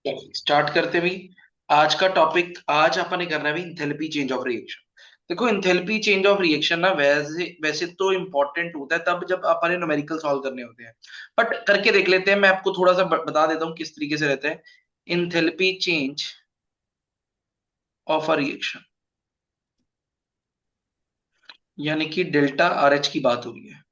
Start करते भी। आज का टॉपिक आज अपन ने करना है भी इंथैल्पी चेंज ऑफ रिएक्शन। देखो इंथैल्पी चेंज ऑफ रिएक्शन ना वैसे वैसे तो इंपॉर्टेंट होता है तब जब अपन ने न्यूमेरिकल सॉल्व करने होते हैं। बट करके देख लेते हैं, मैं आपको थोड़ा सा बता देता हूँ किस तरीके से रहता है enthalpy change of a reaction. यानी कि डेल्टा आर एच की बात हो रही है।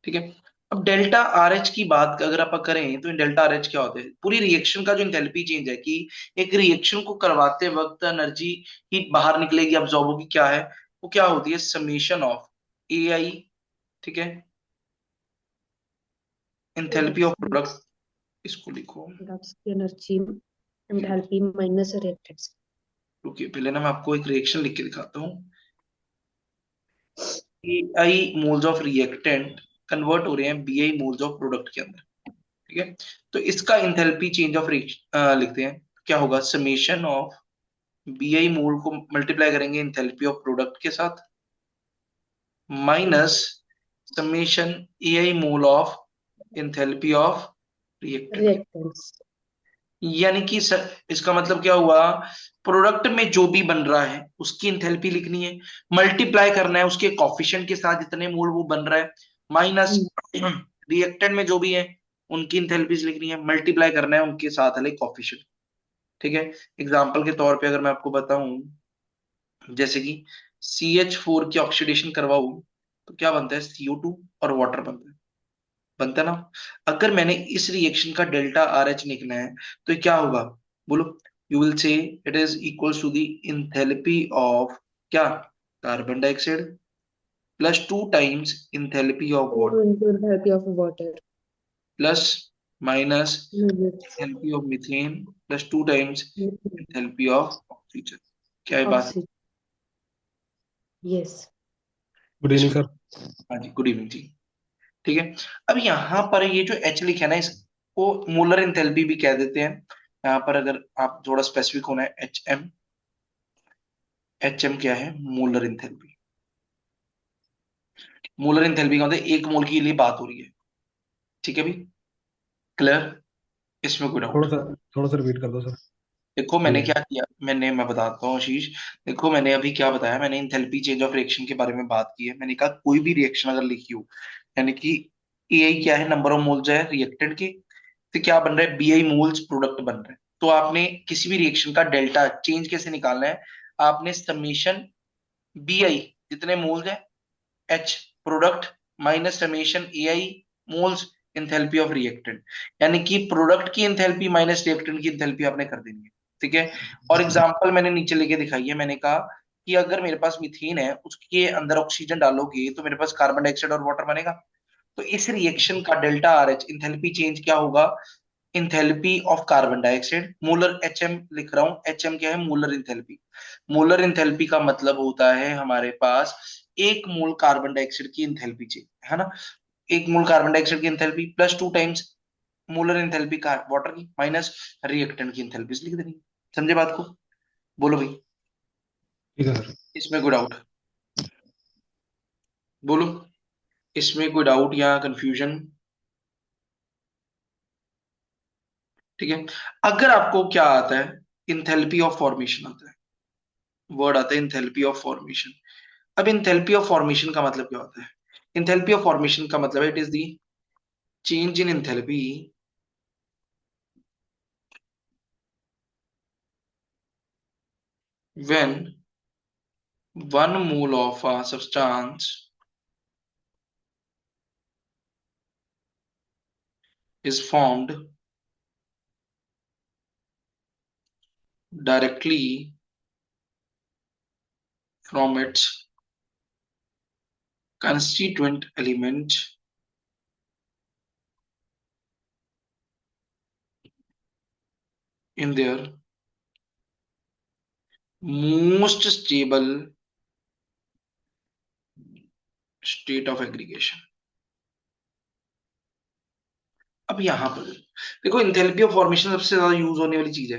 ठीक है। अब डेल्टा आर एच की बात अगर आप करें तो डेल्टा आर एच क्या होता है, पूरी रिएक्शन का जो इंथैल्पी चेंज है कि एक रिएक्शन को करवाते वक्त एनर्जी हीट बाहर निकलेगी, अब्सॉर्ब होगी, क्या है वो, क्या होती है समेशन ऑफ ए आई। ठीक है। इंथैल्पी ऑफ रिएक्शन प्रोडक्ट, इसको लिखो। प्रोडक्ट्स की energy enthalpy minus reactants. Okay, पहले ना मैं आपको एक रिएक्शन लिख के दिखाता हूँ। A I moles of reactant convert हो रहे हैं B I moles of product के अंदर। ठीक है। तो इसका इंथैल्पी चेंज ऑफ लिखते हैं, क्या होगा समेशन ऑफ बी आई मोल को मल्टीप्लाई करेंगे इंथैल्पी ऑफ प्रोडक्ट के साथ, minus summation A I mole of enthalpy of reactant. Reactants. यानी कि सर इसका मतलब क्या हुआ, प्रोडक्ट में जो भी बन रहा है उसकी इंथैल्पी लिखनी है, मल्टीप्लाई करना है उसके कॉफिशिएंट के साथ जितने मोल वो बन रहा है, माइनस रिएक्टेंट में जो भी है उनकी इंथैल्पीज लिखनी है, मल्टीप्लाई करना है उनके साथ वाले कॉफिशिएंट। ठीक है। एग्जाम्पल के तौर पे अगर मैं आपको बताऊं, जैसे कि CH4 की ऑक्सीडेशन करवाऊं तो क्या बनता है CO2 और वाटर बनता है ना। अगर मैंने इस रिएक्शन का डेल्टा आर एच लिखना है तो क्या होगा, बोलो। You will say it is equals to the enthalpy of क्या, carbon dioxide plus 2 times enthalpy of water into enthalpy of water plus minus minus enthalpy of methane plus 2 times enthalpy of oxygen. क्या है बात। Oxygen. Yes. है good evening इसको, sir. हाँ जी good evening जी। ठीक है। अब यहाँ पर ये जो एच लिखा है ना इसको मोलर इंथैल्पी भी कह देते हैं। यहाँ पर अगर आप थोड़ा स्पेसिफिक होना है, HM। एच एम क्या है, मोलर इंथैल्पी। मोलर इंथैल्पी का मतलब एक मोल के लिए बात हो रही है। ठीक है भी, क्लियर, इसमें कोई डाउट। थोड़ा सा रिपीट कर दो सर। देखो मैंने क्लियर। क्या किया, मैं बताता हूँ आशीष। देखो मैंने अभी क्या बताया, मैंने इंथैल्पी चेंज ऑफ रिएक्शन के बारे में बात की है। मैंने कहा कोई भी रिएक्शन अगर लिखी हो, यानी कि AI क्या है, नंबर ऑफ मोल्स है रिएक्टेंट के, तो क्या बन रहा है BI मोल्स प्रोडक्ट बन रहा है। तो आपने किसी भी रिएक्शन का डेल्टा चेंज कैसे निकालना है, आपने समेशन BI जितने मोल्स है H product minus summation AI moles enthalpy of reactant, यानी कि प्रोडक्ट की इंथैल्पी माइनस रिएक्टेंट की इंथैल्पी आपने कर देनी है। ठीक है। और एग्जांपल मैंने नीचे लेके दिखाई है, मैंने कहा कि अगर मेरे पास मीथेन है उसके अंदर ऑक्सीजन डालोगे तो मेरे पास कार्बन डाइऑक्साइड और वाटर बनेगा। तो इस रिएक्शन का delta R H enthalpy change क्या होगा, enthalpy of carbon dioxide molar HM लिख रहा हूं, HM क्या है मोलर इंथैल्पी। मोलर इंथैल्पी का मतलब होता है हमारे पास एक मोल कार्बन डाइऑक्साइड की इंथैल्पी चाहिए, है ना। एक मोल कार्बन डाइऑक्साइड की enthalpy plus 2 times molar enthalpy का वाटर की माइनस रिएक्टेंट की इंथैल्पी लिख देनी। समझे बात को, बोलो भाई। ठीक है सर। इसमें कोई डाउट, बोलो। इसमें कोई डाउट या कंफ्यूजन। ठीक है। अगर आपको क्या आता है, इंथैल्पी ऑफ फॉर्मेशन आता है, वर्ड आता है इंथैल्पी ऑफ फॉर्मेशन। अब इंथैल्पी ऑफ फॉर्मेशन का मतलब क्या होता है, इंथैल्पी ऑफ फॉर्मेशन का मतलब है it is the change in enthalpy when 1 mole of a substance is formed directly from its constituent element in their most stable state of aggregation। अब यहां पर देखो इंथैल्पी ऑफ फॉर्मेशन सबसे ज्यादा use होने वाली चीज है।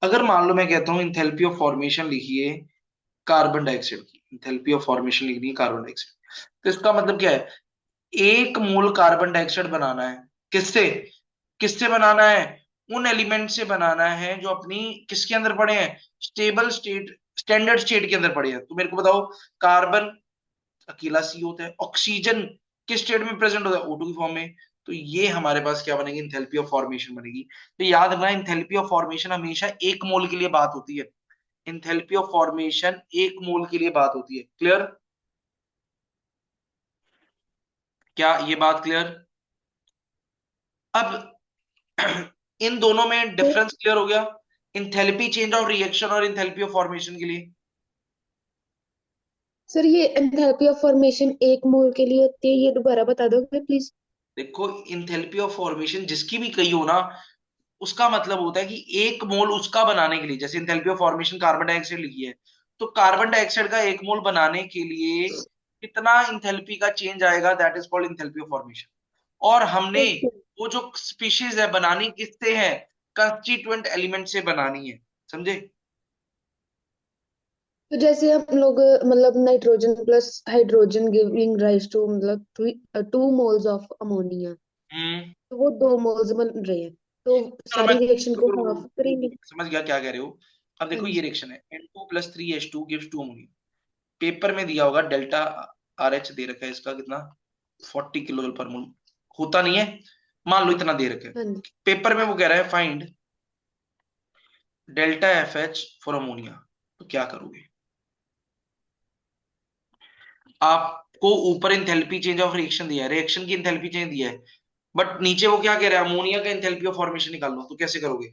अगर मान लो मैं कहता हूं इंथैल्पी ऑफ फॉर्मेशन लिखिए कार्बन डाइऑक्साइड की, इंथैल्पी ऑफ फॉर्मेशन लिखनी है कार्बन डाइऑक्साइड, तो इसका मतलब क्या है, एक मोल कार्बन डाइऑक्साइड बनाना है, किससे, किससे बनाना है, उन एलिमेंट से बनाना है जो अपनी किसके अंदर पड़े हैं, स्टेबल स्टेट, स्टैंडर्ड स्टेट के अंदर पड़े हैं। तो मेरे को बताओ, कार्बन अकेला सी होता है, ऑक्सीजन किस स्टेट में प्रेजेंट होता है, O2 की फॉर्म में। तो ये हमारे पास क्या बनेगी, इंथैल्पी ऑफ फॉर्मेशन बनेगी। तो याद रखना, इंथैल्पी ऑफ फॉर्मेशन हमेशा एक मोल के लिए बात होती है। इंथैल्पी ऑफ फॉर्मेशन एक मोल के लिए बात होती है। क्लियर? क्या ये बात क्लियर? अब इन दोनों में तो डिफरेंस क्लियर हो गया, इंथैल्पी चेंज ऑफ रिएक्शन और इंथैल्पी ऑफ फॉर्मेशन के लिए। सर ये एंथैल्पी ऑफ फॉर्मेशन एक मोल के लिए होती है, ये दोबारा बता दोगे प्लीज? देखो, इंथैल्पी ऑफ फॉर्मेशन जिसकी भी कही हो ना, उसका मतलब होता है कि एक मोल उसका बनाने के लिए, जैसे enthalpy of formation carbon dioxide लिखी है, तो कार्बन डाइऑक्साइड का एक मोल बनाने के लिए कितना इंथैल्पी का चेंज आएगा, that is called enthalpy of formation. और हमने ओके। वो जो स्पीशीज है बनानी किससे है, कंस्टिट्यूएंट एलिमेंट से बनानी है। समझे? तो जैसे हम लोग मतलब nitrogen plus hydrogen giving rise to मतलब 2 मोल्स ऑफ अमोनिया, हम्म। तो वो 2 मोल्स बन रहे हैं, तो चलो मैं, सारी रिएक्शन को रुको रुको हाफ रुको, करेंगे। समझ गया क्या कह रहे हो। अब हाँ देखो ये जी। रिएक्शन है, N2 + 3H2 gives 2 ammonia. Paper में दिया होगा डेल्टा RH दे रखा है इसका कितना, 40 kJ/mol। होता नहीं है, मान लो इतना दे रखा है। हाँ जी। पेपर में वो कह रहा है find delta FH for ammonia. तो क्या करोगे, आपको ऊपर इंथैल्पी चेंज ऑफ रिएक्शन दिया है, रिएक्शन की इंथैल्पी चेंज दिया है, बट नीचे वो क्या कह रहा है, अमोनिया का इंथैल्पी ऑफ फॉर्मेशन निकाल लो। तो कैसे करोगे?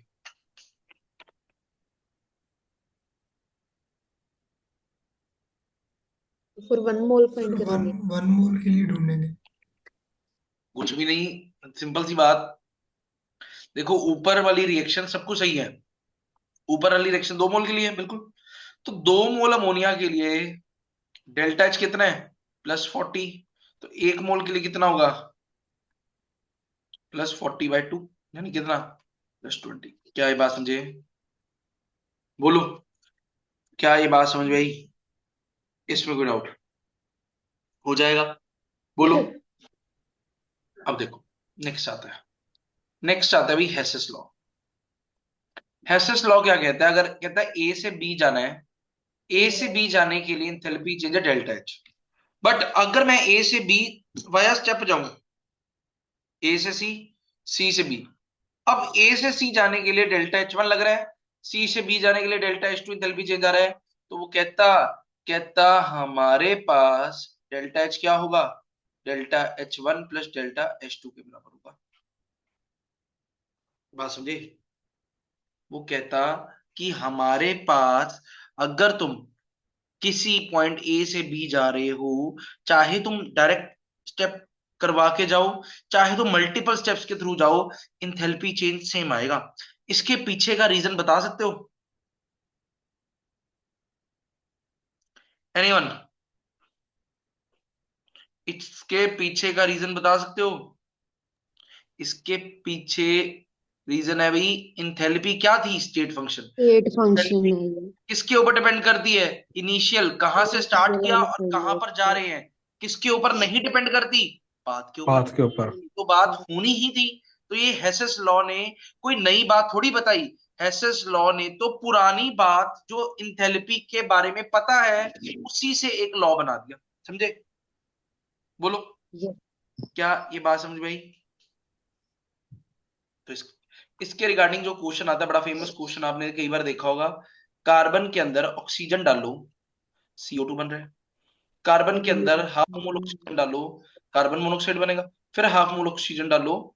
तो फिर 1 मोल सर फाइंड वन करेंगे। वन मोल के लिए ढूंढेंगे। कुछ भी नहीं, सिंपल सी बात। देखो, ऊपर वाली रिएक्शन सब कुछ सही है, ऊपर वाली रिएक्शन 2 मोल के लिए है बिल्कुल। तो 2 मोल अमोनिया के लिए डेल्टा H कितना है, +40। तो 1 मोल के लिए कितना होगा, +40/2, यानी कितना, +20। क्या ये बात समझे? बोलो, क्या ये बात समझ में आई? इसमें कोई डाउट हो जाएगा? बोलो। अब देखो, नेक्स्ट आता है, नेक्स्ट आता है भाई हेसेस लॉ। हेसेस लॉ क्या कहता है, अगर कहता है ए से बी जाना है, ए से बी जाने के लिए एंथैल्पी चेंज है डेल्टा H। बट अगर मैं ए से बी वाया स्टेप जाऊं, ए से सी, सी से बी, अब ए से सी जाने के लिए डेल्टा H1 लग रहा है, सी से बी जाने के लिए डेल्टा H2 एंथैल्पी चेंज आ रहा है। तो वो कहता कहता हमारे पास डेल्टा H क्या होगा, डेल्टा H1 + डेल्टा H2 के बराबर होगा। बात समझे? वो कहता कि हमारे पास, अगर तुम किसी पॉइंट ए से बी जा रहे हो, चाहे तुम डायरेक्ट स्टेप करवा के जाओ, चाहे तुम मल्टीपल स्टेप्स के थ्रू जाओ, इंथैल्पी चेंज सेम आएगा। इसके पीछे का रीजन बता सकते हो, एनीवन? इसके पीछे का रीजन बता सकते हो? इसके पीछे रीजन है भाई, इंथैल्पी क्या थी, state function. State function enthalpy है ये। किसके ऊपर डिपेंड करती है, इनिशियल कहां से स्टार्ट इनिशियल किया एंड और कहां फाइनल पर जा स्टेट। रहे हैं। किसके ऊपर नहीं डिपेंड करती, बात के ऊपर। पाथ के ऊपर। तो बात होनी ही थी। तो ये हेसेस लॉ ने कोई नई बात थोड़ी बताई, हेसेस लॉ ने तो पुरानी बात जो इंथैल्पी के बारे में पता है, उसी से एक लॉ बना दिया। समझे? बोलो, ये क्या ये बात समझ में आई? तो इसके रिगार्डिंग जो क्वेश्चन आता है, बड़ा फेमस क्वेश्चन, आपने कई बार देखा होगा। कार्बन के अंदर ऑक्सीजन डालो, CO2 बन रहा है। कार्बन के कार्बन अंदर हाफ मोल ऑक्सीजन डालो, कार्बन मोनोऑक्साइड बनेगा। फिर हाफ मोल ऑक्सीजन डालो,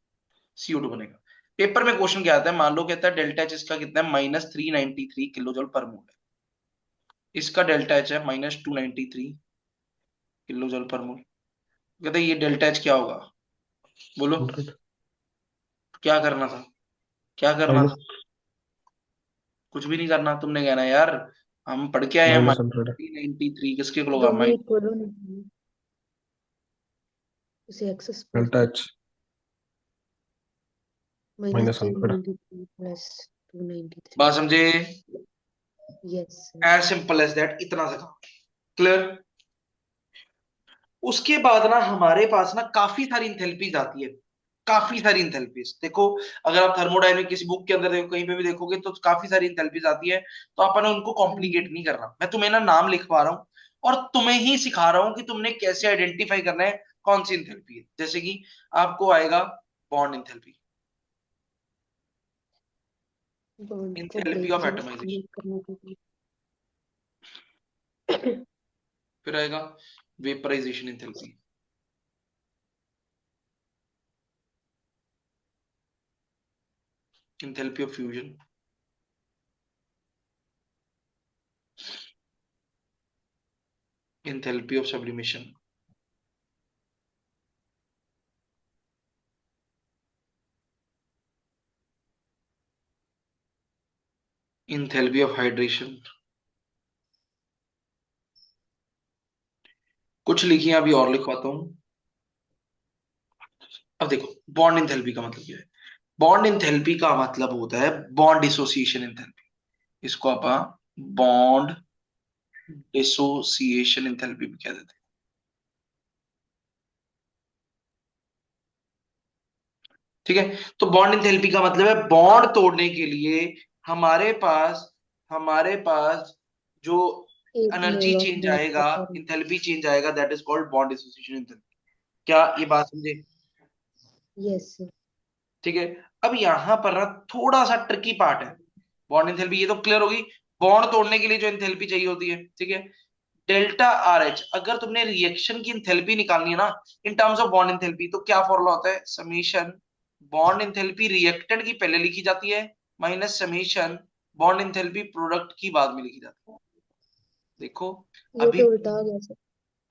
CO2 बनेगा। पेपर में क्वेश्चन क्या आता है, मान लो कहता है डेल्टा H इसका कितना है, -393 kJ/mol है। इसका डेल्टा H है -293 kJ/mol। कहता है ये डेल्टा H क्या होगा, बोलो। 100 क्या करना था, क्या करना था? माइनस कुछ भी नहीं करना, तुमने कहना है, यार हम पढ़ के आए हैं, -100 -393 किसके को होगा, दोनों इक्वल होने चाहिए, उसे excess plus delta H minus three -100। Ninety three plus 293। बात समझे? Yes. As simple as that, इतना सा। क्लियर? उसके बाद ना हमारे पास ना काफी सारी इंथैल्पीज आती है। काफी सारी इंथैल्पीज देखो। अगर आप थर्मोडायनेमिक किसी बुक के अंदर देखो, कहीं पे भी देखोगे तो काफी सारी इंथैल्पीज आती है। तो अपन उनको कॉम्प्लिकेट नहीं कर रहा, मैं तुम्हें ना नाम लिखवा रहा हूँ और तुम्हें ही सिखा रहा हूँ कि तुमने कैसे आइडेंटिफाई करना है कौन सी इंथैल्पी है। जैसे कि आपको आएगा बॉन्ड इंथैल्पी, बॉन्ड को इंथैल्पी ब्रेक ऑफ एटमाइजेशन, करने के लिए। फिर आएगा vaporisation enthalpy, enthalpy of fusion, enthalpy of sublimation, enthalpy of hydration. कुछ लिखिए, अभी और लिखवाता हूं। अब देखो, बॉन्ड इंथैल्पी का मतलब क्या है। बॉन्ड इंथैल्पी का मतलब होता है बॉन्ड डिसोसिएशन इंथैल्पी। इसको आप बॉन्ड डिसोसिएशन इंथैल्पी भी कह देते हैं। ठीक है, तो बॉन्ड इंथैल्पी का मतलब है बॉन्ड तोड़ने के लिए हमारे पास हमारे पास जो एक energy mole of change bond आएगा, होता है। इंथैल्पी चेंज आएगा, that is called bond dissociation enthalpy. क्या ये बात समझे? यस। ठीक है। अब यहां पर ना थोड़ा सा ट्रिकी पार्ट है। बॉन्ड इंथैल्पी ये तो क्लियर होगी, बॉन्ड तोड़ने के लिए जो इंथैल्पी चाहिए होती है, ठीक है, डेल्टा आर एच। अगर तुमने रिएक्शन की इंथैल्पी निकालनी है ना in terms of bond enthalpy, तो क्या फॉर्मूला होता है, समीशन बॉन्ड इंथैल्पी रिएक्टेंट की पहले लिखी जाती है minus summation bond enthalpy product की बाद में लिखी जाती है। देखो ये अभी, तो उल्टा आ गया सर।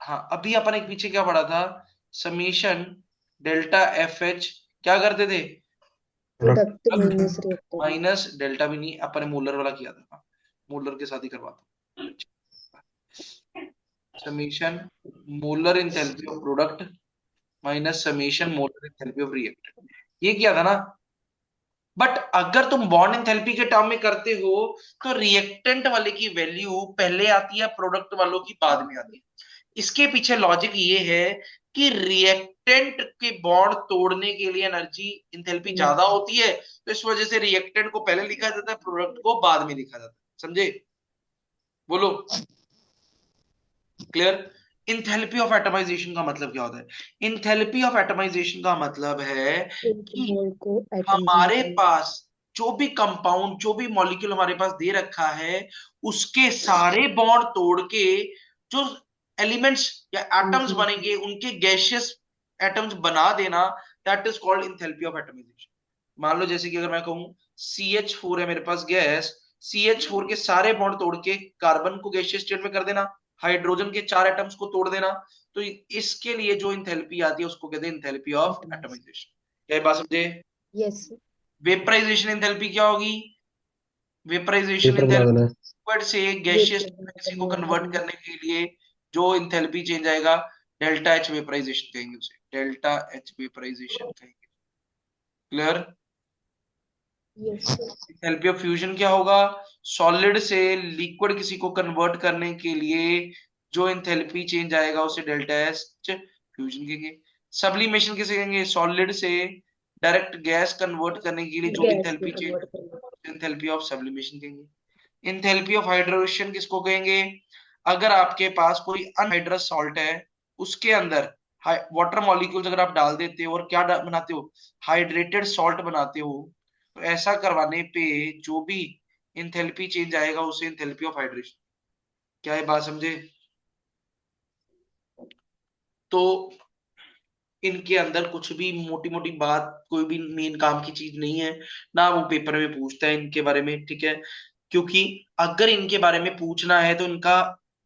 हाँ अभी अपन एक पीछे क्या पढ़ा था, समीशन डेल्टा एफ एच क्या करते थे, product. Product minus reactant. Minus delta भी नहीं, अपन ने मूलर वाला किया था, मूलर के साथ ही करवाता, summation molar enthalpy of product minus summation molar enthalpy of reactant, ये किया था ना। बट अगर तुम बॉन्ड एंथैल्पी के टर्म में करते हो तो रिएक्टेंट वाले की वैल्यू पहले आती है, प्रोडक्ट वालों की बाद में आती है। इसके पीछे लॉजिक ये है कि रिएक्टेंट के बॉन्ड तोड़ने के लिए एनर्जी इंथैल्पी ज्यादा होती है, तो इस वजह से रिएक्टेंट को पहले लिखा जाता है, प्रोडक्ट को बाद में लिखा जाता है। समझे? बोलो, क्लियर? इंथैल्पी ऑफ एटमाइजेशन का मतलब क्या होता है? इंथैल्पी ऑफ एटमाइजेशन का मतलब है एक कि मोल को एटम्स में हमारे करना। पास जो भी कंपाउंड, जो भी मॉलिक्यूल हमारे पास दे रखा है, उसके सारे बॉन्ड तोड़ के जो एलिमेंट्स या एटम्स बनेंगे उनके गैसियस एटम्स बना देना, that is called enthalpy of atomisation. मान लो जैसे कि अगर मैं कहूं CH4 है मेरे पास गैस, CH4 के सारे बॉन्ड तोड़ के कार्बन को गैसियस स्टेट में कर देना, हाइड्रोजन के चार एटम्स को तोड़ देना, तो इसके लिए जो इंथैल्पी आती है उसको कहते हैं इंथैल्पी ऑफ एटम्स। एटमाइजेशन। क्या ये बात समझे? यस। वेपराइजेशन एंथैल्पी क्या होगी? वेपराइजेशन पेपर बना एंथैल्पी देना है। लिक्विड से गैसियस वेपर में में किसी को कन्वर्ट कन्वर्ट करना। करने के लिए जो एंथैल्पी चेंज आएगा, डेल्टा एच वेपराइजेशन कहेंगे उसे, डेल्टा एच वेपराइजेशन कहेंगे। Clear? Yes sir. Enthalpy of fusion क्या होगा? सॉलिड से लिक्विड किसी को कन्वर्ट करने के लिए जो एंथैल्पी चेंज आएगा उसे डेल्टा एच फ्यूजन कहेंगे। सब्लिमेशन किसे कहेंगे? सॉलिड से डायरेक्ट गैस कन्वर्ट करने के लिए जो गैस में एंथैल्पी चेंज, कन्वर्ट करना। एंथैल्पी ऑफ सब्लिमेशन कहेंगे। इंथैल्पी ऑफ हाइड्रेशन किसको कहेंगे? अगर आपके पास कोई अनहाइड्रस सॉल्ट है, उसके अंदर वाटर मॉलिक्यूल्स अगर आप डाल देते हो और क्या बनाते हो, हाइड्रेटेड सॉल्ट बनाते हो, तो ऐसा करवाने पे जो भी इंथैल्पी चेंज आएगा उसे इंथैल्पी ऑफ हाइड्रेशन। क्या ये बात समझे? तो इनके अंदर कुछ भी मोटी मोटी बात, कोई भी मेन काम की चीज नहीं है, ना वो पेपर में पूछता है इनके बारे में, ठीक है। क्योंकि अगर इनके बारे में पूछना है तो इनका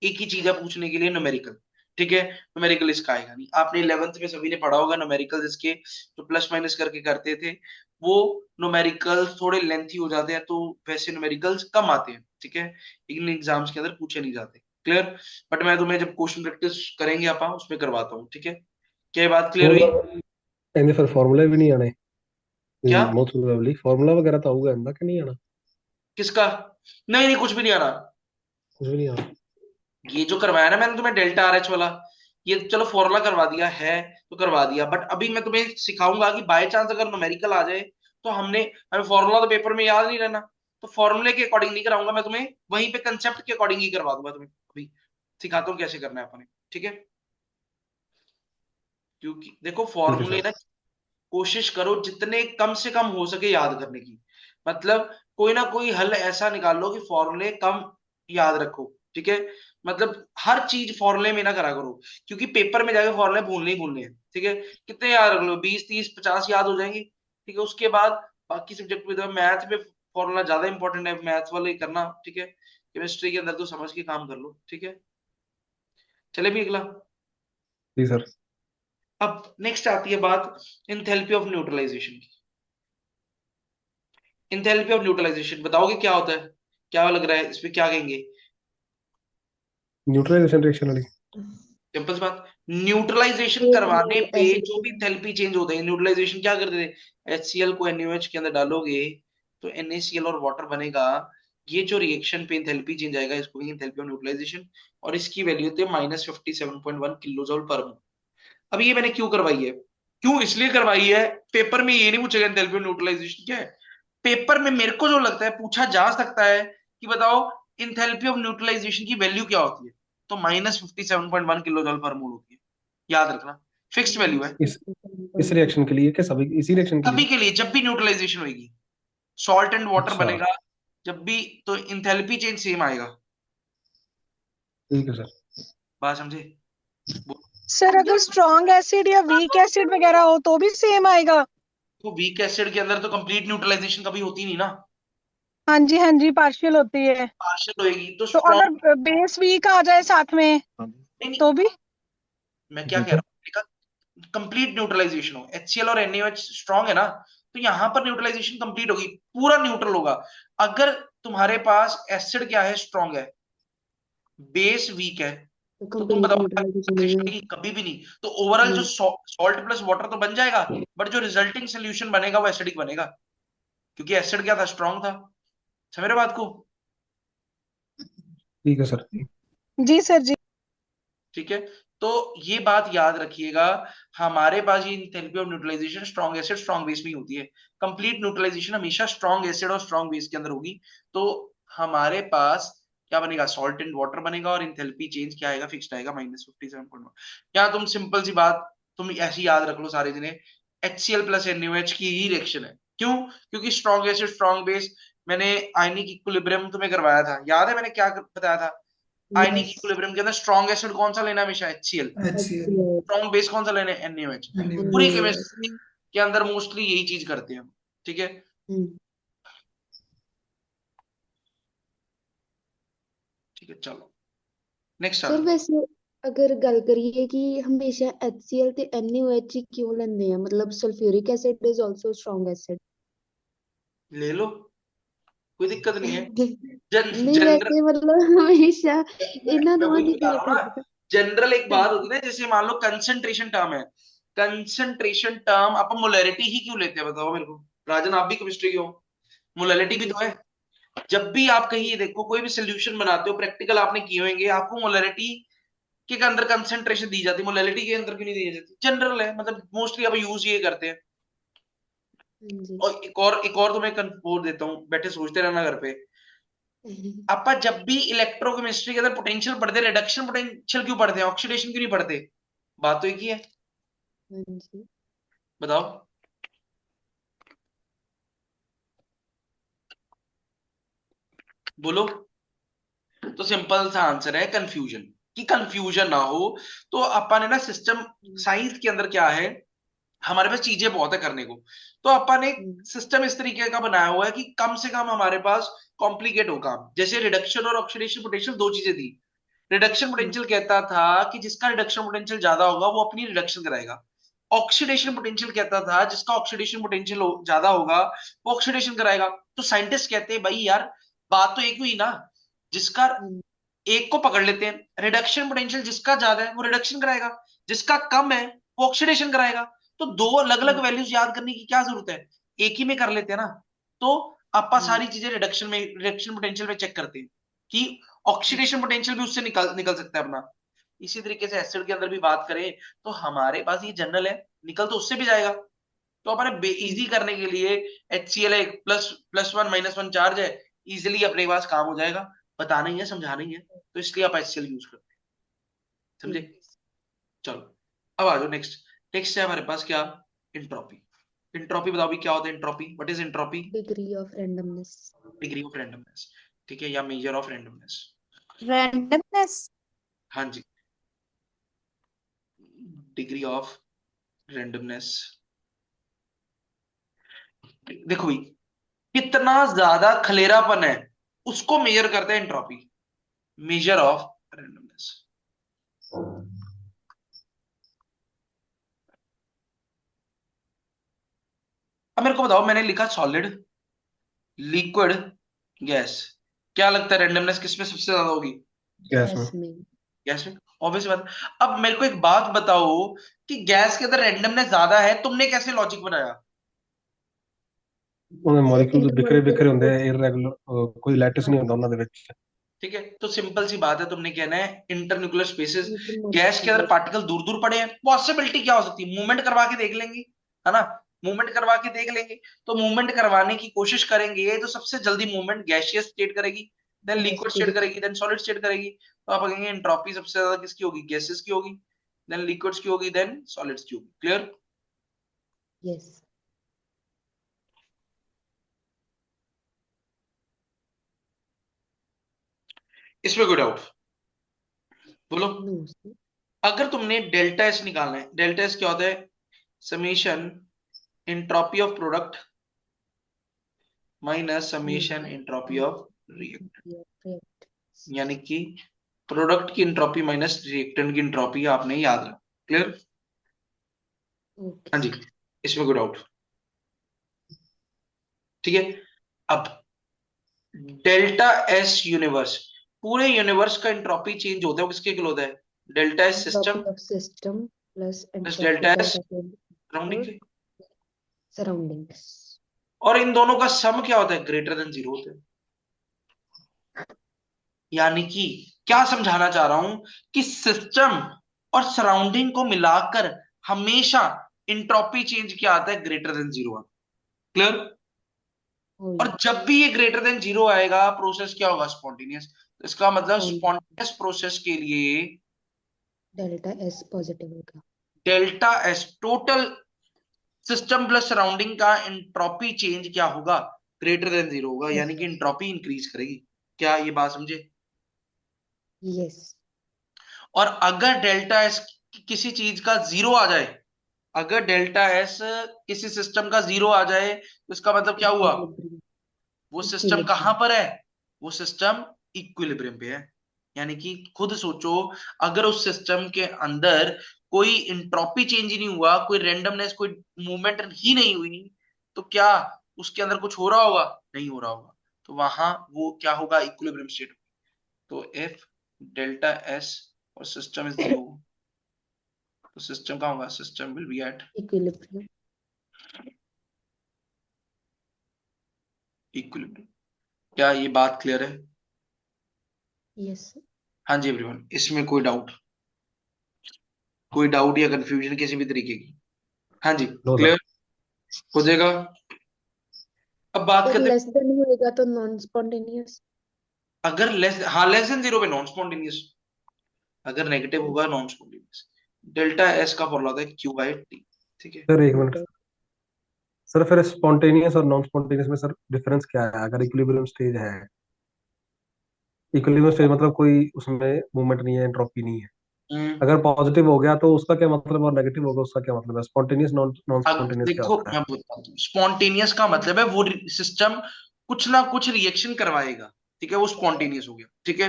एक ही चीज है पूछने के लिए, न्यूमेरिकल। ठीक है, न्यूमेरिकल इसका आएगा नहीं। आपने 11th में सभी ने पढ़ा होगा न्यूमेरिकल, इसके जो प्लस माइनस करके करते थे, वो न्यूमेरिकल्स थोड़े लेंथी हो जाते हैं, तो वैसे न्यूमेरिकल्स कम आते हैं, ठीक है, इन एग्जाम्स के अंदर पूछे नहीं जाते। क्लियर? बट मैं तुम्हें जब क्वेश्चन प्रैक्टिस करेंगे अपन उसमें करवाता हूँ, ठीक है। क्या ये बात क्लियर वो हुई? ਇਹਦੇ ਫਿਰ ਫਾਰਮੂਲੇ ਵੀ ਨਹੀਂ ਆਣੇ क्या? ਮੋਸਟ ਪ੍ਰੋਬਬਲੀ ਫਾਰਮੂਲਾ ਵਗੈਰਾ ਤਾਂ ਆਊਗਾ ਇਹਦਾ ਕਿ नहीं आना किसका? नहीं नहीं, कुछ भी नहीं आ रहा। कुछ भी नहीं आना ये जो करवाया ना मैंने तुम्हें डेल्टा आर एच वाला, ये चलो फॉर्मूला करवा दिया है तो करवा दिया, बट अभी मैं तुम्हें सिखाऊंगा कि बाय चांस अगर न्यूमेरिकल आ जाए तो हमें फॉर्मूला तो पेपर में याद नहीं रहना, तो फॉर्मूले के अकॉर्डिंग नहीं कराऊंगा मैं तुम्हें, वहीं पे कंसेप्ट के अकॉर्डिंग ही करवा दूंगा तुम्हें। अभी सिखाता हूँ कैसे करना है अपने, ठीक है? क्योंकि देखो ठीक है फॉर्मूले सर। ना, कोशिश करो जितने कम से कम हो सके याद करने की, मतलब कोई ना कोई हल ऐसा निकाल लो कि फॉर्मूले कम याद रखो, ठीक है? मतलब हर चीज फॉर्मूले में ना करा करो, क्योंकि पेपर में जाके फॉर्मूले भूलने ही भूलने हैं, ठीक है? कितने याद रख लो, 20 30 50 याद हो जाएंगे, ठीक है? उसके बाद बाकी सब्जेक्ट में, तो मैथ में फॉर्मूला ज्यादा इंपॉर्टेंट है, मैथ वाले करना, ठीक है? केमिस्ट्री के अंदर तो समझ के काम कर लो, ठीक है? चले भी अगला। जी सर। अब नेक्स्ट आती है बात इंथैल्पी ऑफ न्यूट्रलाइजेशन की। इंथैल्पी ऑफ न्यूट्रलाइजेशन बताओगे क्या होता है? क्या लग रहा है इस पे, क्या कहेंगे? न्यूट्रलाइजेशन रिएक्शन वाली। सिंपल सी बात, न्यूट्रलाइजेशन एक करवाने मोल पे एसिड जो भी इंथैल्पी चेंज होते हैं, न्यूट्रलाइजेशन क्या करते थे, HCl को NaOH के अंदर डालोगे तो NaCl और वाटर बनेगा। ये जो रिएक्शन पे इंथैल्पी चेंज आएगा इसको इंथैल्पी ऑफ न्यूट्रलाइजेशन, और इसकी वैल्यू होती है -57.1 किलो जूल पर मोल। अब ये मैंने क्यों करवाई है, क्यों इसलिए करवाई है, पेपर में ये नहीं पूछेगा इंथैल्पी ऑफ न्यूट्रलाइजेशन क्या है। पेपर में मेरे को जो लगता है पूछा जा सकता है कि बताओ इंथैल्पी ऑफ न्यूट्रलाइजेशन की वैल्यू क्या होती है, तो -57.1 किलो जूल पर मोल होती है, याद रखना, फिक्स्ड वैल्यू है इस रिएक्शन के लिए, क्या सभी इसी रिएक्शन के सभी लिए? के लिए, जब भी न्यूट्रलाइजेशन होगी, सॉल्ट एंड वाटर अच्छा। बनेगा जब भी, तो इंथैल्पी चेंज सेम आएगा। ठीक है सर। बात समझे? सर अगर स्ट्रॉन्ग एसिड या वीक एसिड वगैरह हो तो भी सेम आएगा? तो वीक एसिड के अंदर तो कंप्लीट न्यूट्रलाइजेशन कभी होती नहीं ना, हाँ जी पार्शियल होती है। पार्शियल होएगी तो तो स्ट्रॉन्ग। अगर बेस वीक आ जाए साथ में नहीं नहीं, तो भी? मैं क्या जी कह सर। रहा हूँ, कंप्लीट न्यूट्रलाइजेशन हो, HCl और NaOH स्ट्रॉन्ग है ना, तो यहां पर न्यूट्रलाइजेशन कंप्लीट होगी, पूरा न्यूट्रल होगा। अगर तुम्हारे पास एसिड क्या है, स्ट्रॉन्ग है, बेस वीक है, तो तो तुम कंप्लीट बताओ न्यूट्रलाइजेशन नहीं न्यूट्रलाइजेशन है। होगी? कभी भी नहीं। तो ओवरऑल जो नहीं। सॉल्ट प्लस वाटर तो बन जाएगा, बट जो रिजल्टिंग सोल्यूशन बनेगा वो एसिडिक बनेगा, क्योंकि एसिड क्या था, स्ट्रॉन्ग था। समझ रहे हो बात को? ठीक है सर। जी सर जी। ठीक है, तो ये बात याद रखिएगा, हमारे पास ये enthalpy of neutralisation strong acid strong base में ही होती है। कंप्लीट न्यूट्रलाइजेशन हमेशा स्ट्रॉन्ग एसिड और स्ट्रॉन्ग बेस के अंदर होगी। तो हमारे पास क्या बनेगा, सॉल्ट एंड वाटर बनेगा, और इंथैल्पी चेंज क्या आएगा, फिक्स्ड आएगा -57.1। या तुम सिंपल सी बात तुम ऐसी याद रख लो सारे जने, HCl प्लस NaOH की ही रिएक्शन है। क्यों? क्योंकि स्ट्रॉन्ग एसिड स्ट्रॉन्ग बेस, मैंने आयनिक इक्विलिब्रियम तुम्हें करवाया था, याद है मैंने क्या बताया था? आयनिक यस। इक्विलिब्रियम के अंदर स्ट्रॉन्ग एसिड कौन सा लेना है हमेशा, HCl। HCl HCl strong base कौन सा लेना है, NaOH। पूरी NaOH। NaOH। केमिस्ट्री के अंदर मोस्टली यही चीज करते हैं हम, ठीक है? हम्म। ठीक है, चलो नेक्स्ट सर आता वैसे अगर गल करिए कि हमेशा HCl ਤੇ NaOH ਹੀ क्यों ਲੈਂਦੇ ਆ, मतलब sulphuric acid is also strong acid. ले लो, कोई दिक्कत नहीं है। नहीं जनरल, वैसे मतलब हमेशा ਇਹਨਾਂ मैं ਦੋਵਾਂ वही ਦੀ बता ਗੱਲ रहा हूँ ना, ਕਰਦੇ जनरल एक बात होती है ना, जैसे मान लो कंसंट्रेशन टर्म है, कंसंट्रेशन टर्म आप मोलैरिटी ही क्यों लेते हैं, बताओ मेरे को। राजन आप भी केमिस्ट्री के हो, मोलैरिटी भी तो है। जब भी आप कहीं देखो कोई भी सोल्यूशन बनाते हो, प्रैक्टिकल आपने किए होंगे, आपको मोलैरिटी के अंदर कंसंट्रेशन दी जाती है, मोलैलिटी के अंदर क्यों नहीं दी जाती? जनरल है, मतलब मोस्टली अब यूज ये करते हैं। जी। और एक और तुम्हें वो देता हूँ, बैठे सोचते रहना घर पे, आपा जब भी इलेक्ट्रोकेमिस्ट्री के अंदर पोटेंशियल पढ़ते, रिडक्शन पोटेंशियल क्यों पढ़ते हैं, ऑक्सीडेशन क्यों नहीं पढ़ते? बात तो एक ही है, हाँ जी। बताओ। बोलो। तो सिंपल सा आंसर है कंफ्यूजन, कि कंफ्यूजन ना हो। तो अपन ने ना सिस्टम, साइंस के अंदर क्या है, हमारे पास चीजें बहुत है करने को, तो अपन ने हम्म। सिस्टम इस तरीके का बनाया हुआ है कि कम से कम हमारे पास कॉम्प्लिकेट हो काम। जैसे रिडक्शन और ऑक्सीडेशन पोटेंशियल दो चीजें थी। रिडक्शन पोटेंशियल कहता था कि जिसका रिडक्शन पोटेंशियल ज्यादा होगा वो अपनी रिडक्शन कराएगा। ऑक्सीडेशन पोटेंशियल कहता था जिसका ऑक्सीडेशन पोटेंशियल ज्यादा होगा वो ऑक्सीडेशन कराएगा। तो साइंटिस्ट कहते हैं भाई यार, बात तो एक हुई ना, जिसका, हम्म। एक को पकड़ लेते हैं, रिडक्शन पोटेंशियल जिसका ज्यादा है वो रिडक्शन कराएगा, जिसका कम है वो ऑक्सीडेशन कराएगा। तो दो अलग अलग हम्म। वैल्यूज याद करने की क्या जरूरत है, एक ही में कर लेते हैं ना। तो आपा हम्म। सारी चीजें रिडक्शन में, रिडक्शन पोटेंशियल में चेक करते हैं कि ऑक्सीडेशन पोटेंशियल भी उससे निकल निकल सकता है अपना। इसी तरीके से एसिड के अंदर भी बात करें तो हमारे पास ये जनरल है, निकल तो उससे भी जाएगा। तो अपने इजी करने के लिए HCl है, ++1 - 1 चार्ज है, इजिली अपने पास काम हो जाएगा। बताना ही है, समझाना ही है, तो इसलिए आप HCl यूज करते हैं। समझे? चलो अब आ जाओ नेक्स्ट। नेक्स्ट है हमारे पास क्या? इंट्रोपी। इंट्रोपी बताओ भी क्या होता है entropy? What is entropy? Degree of randomness. Degree of randomness, ठीक है, या मेजर ऑफ रैंडमनेस। randomness. हाँ जी, डिग्री ऑफ रैंडमनेस। देखो भाई, कितना ज्यादा खलेरापन है उसको मेजर करते हैं एंट्रोपी, मेजर ऑफ रैंडमनेस। अब मेरे को बताओ, मैंने लिखा सॉलिड, लिक्विड, गैस, क्या लगता है रैंडमनेस किसमें सबसे ज्यादा होगी? गैस गैस में। में। गैस में, ऑब्वियस बात। अब मेरे को एक बात बताओ कि गैस के अंदर रैंडमनेस ज्यादा है, तुमने कैसे लॉजिक बनाया? ਉਹਦੇ सर ਮੋਲੀਕੂਲਸ ਬਿਖਰੇ इंटरमोलिकुलर ਬਿਖਰੇ ਹੁੰਦੇ ਆ, फोर्स। ਇਰੈਗੂਲਰ, ਕੋਈ ਲੈਟਿਸ ਨਹੀਂ ਹੁੰਦਾ ਉਹਨਾਂ ਦੇ ਵਿੱਚ। ठीक है, तो सिंपल सी बात है, तुमने कहना है इंटरन्यूक्लियर स्पेसेस। गैस के अंदर इंटरमोलिकुलर। पार्टिकल दूर दूर पड़े हैं, पॉसिबिलिटी क्या हो सकती है? मूवमेंट करवा के देख लेंगे, है ना? मूवमेंट करवा के देख लेंगे। तो मूवमेंट करवाने की कोशिश करेंगे तो सबसे जल्दी मूवमेंट गैसियस स्टेट करेगी, देन गैस लिक्विड की स्टेट दिक्कत। करेगी, देन सॉलिड स्टेट करेगी। तो आप कहेंगे एंट्रोपी सबसे ज्यादा किसकी होगी? गैसेस की होगी, देन लिक्विड्स की होगी, देन सॉलिड्स की होगी। क्लियर? यस। इसमें कोई डाउट? बोलो। No sir. अगर तुमने डेल्टा एस निकालना है, डेल्टा एस क्या होता है? Summation entropy of product minus summation entropy of reactant, यानी कि प्रोडक्ट की एंट्रोपी माइनस रिएक्टेंट की एंट्रोपी, आपने याद रखा। क्लियर? ओके हाँ जी, इसमें कोई डाउट? ठीक है। अब डेल्टा एस यूनिवर्स, पूरे यूनिवर्स का एंट्रोपी चेंज होता है, वो किसके इक्वल होता है? Delta S system entropy of system plus plus entropy delta S delta surrounding for के। सराउंडिंग्स। और इन दोनों का सम क्या होता है? ग्रेटर देन 0 होता है। यानी कि क्या समझाना चाह रहा हूं कि सिस्टम और सराउंडिंग को मिलाकर हमेशा इंट्रोपी चेंज क्या आता है? Greater than 0। क्लियर? ओ और जब भी ये ग्रेटर देन 0 आएगा, प्रोसेस क्या होगा? स्पॉन्टेनियस। तो इसका मतलब स्पॉन्टेनियस प्रोसेस के लिए डेल्टा एस पॉजिटिव होगा। Delta S total system plus surrounding का इंट्रोपी चेंज क्या होगा? ग्रेटर देन 0 होगा, यानी कि इंट्रोपी इंक्रीज करेगी। क्या ये बात समझे? यस। और अगर डेल्टा एस किसी चीज का 0 आ जाए, अगर डेल्टा एस किसी सिस्टम का 0 आ जाए, तो इसका मतलब क्या हुआ? इक्विलिब्रियम। वो सिस्टम कहां इक्विलिब्रियम। पर है? वो सिस्टम इक्विलिब्रियम पे है। यानी कि खुद सोचो, अगर उस सिस्टम के अंदर कोई इंट्रोपी चेंज ही नहीं हुआ, कोई रैंडमनेस, कोई मूवमेंट ही नहीं हुई, तो क्या उसके अंदर कुछ हो रहा होगा? नहीं हो रहा होगा। तो वहां वो क्या होगा? Equilibrium state. तो इफ डेल्टा एस और सिस्टम इज 0, तो सिस्टम कहाँ होगा? System will be at equilibrium. Equilibrium. क्या ये बात क्लियर है? यस। हाँ जी एवरीवन, इसमें कोई डाउट? कोई डाउट या कंफ्यूजन किसी भी तरीके की? हाँ जी, नो सर। क्लियर हो जाएगा। अब बात सर करते लेस देन होएगा तो नॉन स्पॉन्टेनियस। हैं, अगर लेस, हाँ लेस देन 0 पे नॉन स्पॉन्टेनियस, अगर नेगेटिव होगा नॉन स्पॉन्टेनियस। डेल्टा एस का फॉर्मूला होता है Q/T। ठीक है। सर एक मिनट। सर फिर स्पॉन्टेनियस और नॉन स्पॉन्टेनियस में सर डिफरेंस क्या है? अगर इक्विलिब्रियम स्टेज है, इक्विलिब्रियम स्टेज मतलब कोई उसमें मूवमेंट नहीं है, एंट्रोपी नहीं है। हम्म, अगर पॉजिटिव हो गया तो उसका क्या मतलब, और नेगेटिव होगा उसका क्या मतलब है? स्पॉन्टेनियस नॉन नॉन अब स्पॉन्टेनियस क्या देखो होता है? मैं बोलता हूँ, स्पॉन्टेनियस का मतलब है वो सिस्टम कुछ ना कुछ रिएक्शन करवाएगा, ठीक है, वो स्पॉन्टेनियस हो गया। ठीक है।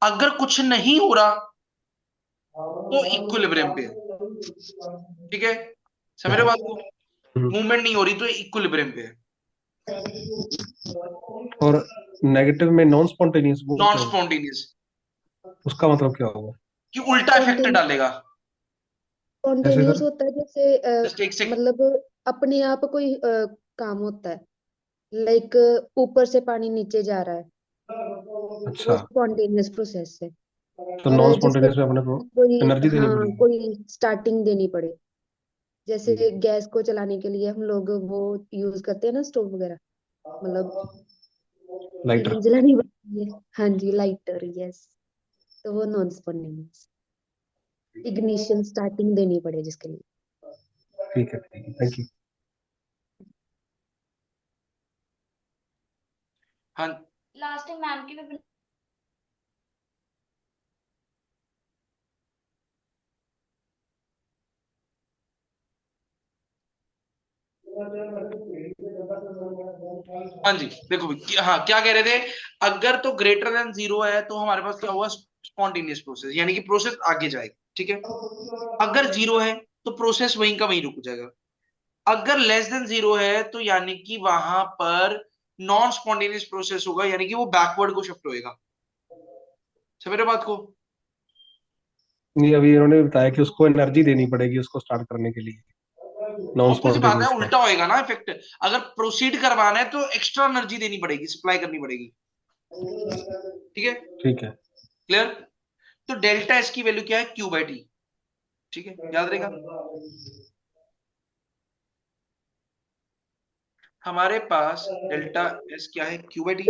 अगर कुछ नहीं हो रहा तो इक्विलिब्रियम पे है। ठीक है, समझ रहे हो बात को? हम्म। मूवमेंट नहीं हो रही तो इक्विलिब्रियम पे है। और नेगेटिव में नॉन स्पॉन्टेनियस वो नॉन क्या होगा? स्पॉन्टेनियस उसका मतलब क्या होगा? कि उल्टा इफेक्ट डालेगा। ऐसे स्पॉन्टेनियस सर? होता है जैसे जस्ट एक सेकंड। मतलब अपने आप कोई काम होता है, लाइक ऊपर से पानी नीचे जा रहा है, वो अच्छा। स्पॉन्टेनियस प्रोसेस है। तो नॉन जिसके स्पॉन्टेनियस में अपने को कोई, एनर्जी देनी हाँ, पड़ेगी। कोई स्टार्टिंग देनी पड़े। जैसे गैस को चलाने के लिए हम लोग वो यूज करते हैं ना, स्टोव वगैरह, मतलब लाइटर। ईंधन जलानी पड़ती है। हाँ जी, लाइटर, यस। तो वो नॉन स्पॉन्टेनियस, इग्निशन स्टार्टिंग देनी पड़े जिसके लिए। ठीक है, थैंक यू। हाँ लास्ट टाइम मैम की भी हाँ जी, देखो भाई हाँ क्या कह रहे थे। अगर तो ग्रेटर देन जीरो है तो हमारे पास क्या हुआ, स्पॉन्टेनियस प्रोसेस, यानी कि प्रोसेस आगे जाएगी। ठीक है। अगर जीरो है तो प्रोसेस वहीं का वहीं रुक जाएगा। अगर लेस देन जीरो है तो यानी कि वहां पर नॉन स्पॉन्टेनियस प्रोसेस होगा, यानी कि वो बैकवर्ड को शिफ्ट होएगा। समझ रहे हो बात को। नहीं, अभी इन्होंने बताया कि उसको एनर्जी देनी पड़ेगी उसको स्टार्ट करने के लिए, नॉन ऑब्वियस बात है, स्पॉन्टेनियस को। उल्टा होएगा ना इफेक्ट। अगर प्रोसीड करवाना है तो एक्स्ट्रा एनर्जी देनी पड़ेगी, सप्लाई करनी पड़ेगी। ठीक है। ठीक है। क्लियर। तो डेल्टा एस की वैल्यू क्या है, क्यू बाई टी। ठीक है, याद रहेगा। हमारे पास डेल्टा एस क्या है, क्यू बाई टी।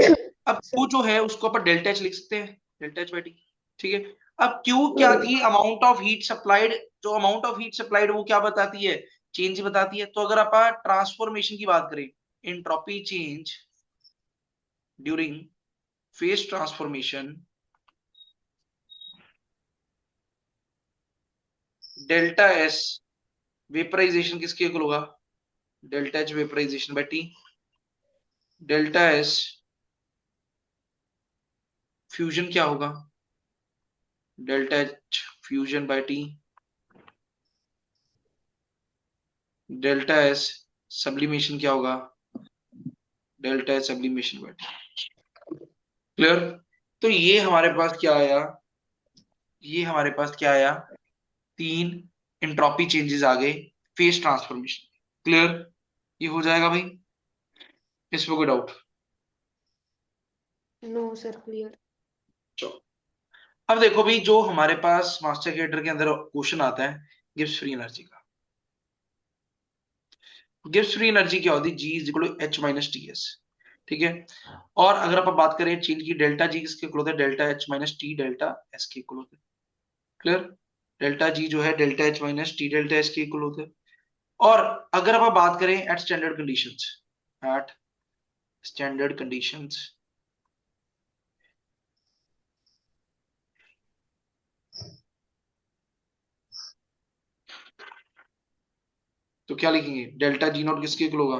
अब क्यू जो है उसको अपन डेल्टा एच लिख सकते हैं, डेल्टा एच बाई टी। ठीक है। अब क्यू क्या थी, अमाउंट ऑफ हीट सप्लाइड। जो अमाउंट ऑफ हीट सप्लाइड वो क्या बताती है, चेंज बताती है। तो अगर अपन ट्रांसफॉर्मेशन की बात करें, entropy change during phase transformation, delta S vaporisation किसके इक्वल होगा, delta H vaporisation by T. Delta S fusion क्या होगा, delta H fusion by T. Delta S sublimation क्या होगा, delta H sublimation by T. Clear. तो ये हमारे पास क्या आया, ये हमारे पास क्या आया, तीन एंट्रोपी चेंजेस आ गए फेज ट्रांसफॉर्मेशन। क्लियर। ये हो जाएगा भाई, इसमें कोई डाउट। No sir, clear. चलो अब देखो भाई, जो हमारे पास मास्टर कैडर के अंदर क्वेश्चन आता है गिब्स फ्री एनर्जी का। गिब्स फ्री एनर्जी क्या होती है, G is equal to H minus T S. ठीक है। और अगर आप बात करें चेंज की, डेल्टा जी किसके इक्वल होता है, delta H minus T delta S के इक्वल होता है। क्लियर। डेल्टा जी जो है delta H minus T delta S के इक्वल होता है। और अगर आप बात करें at standard conditions, at standard conditions, तो क्या लिखेंगे, डेल्टा जी नॉट किसके इक्वल होगा,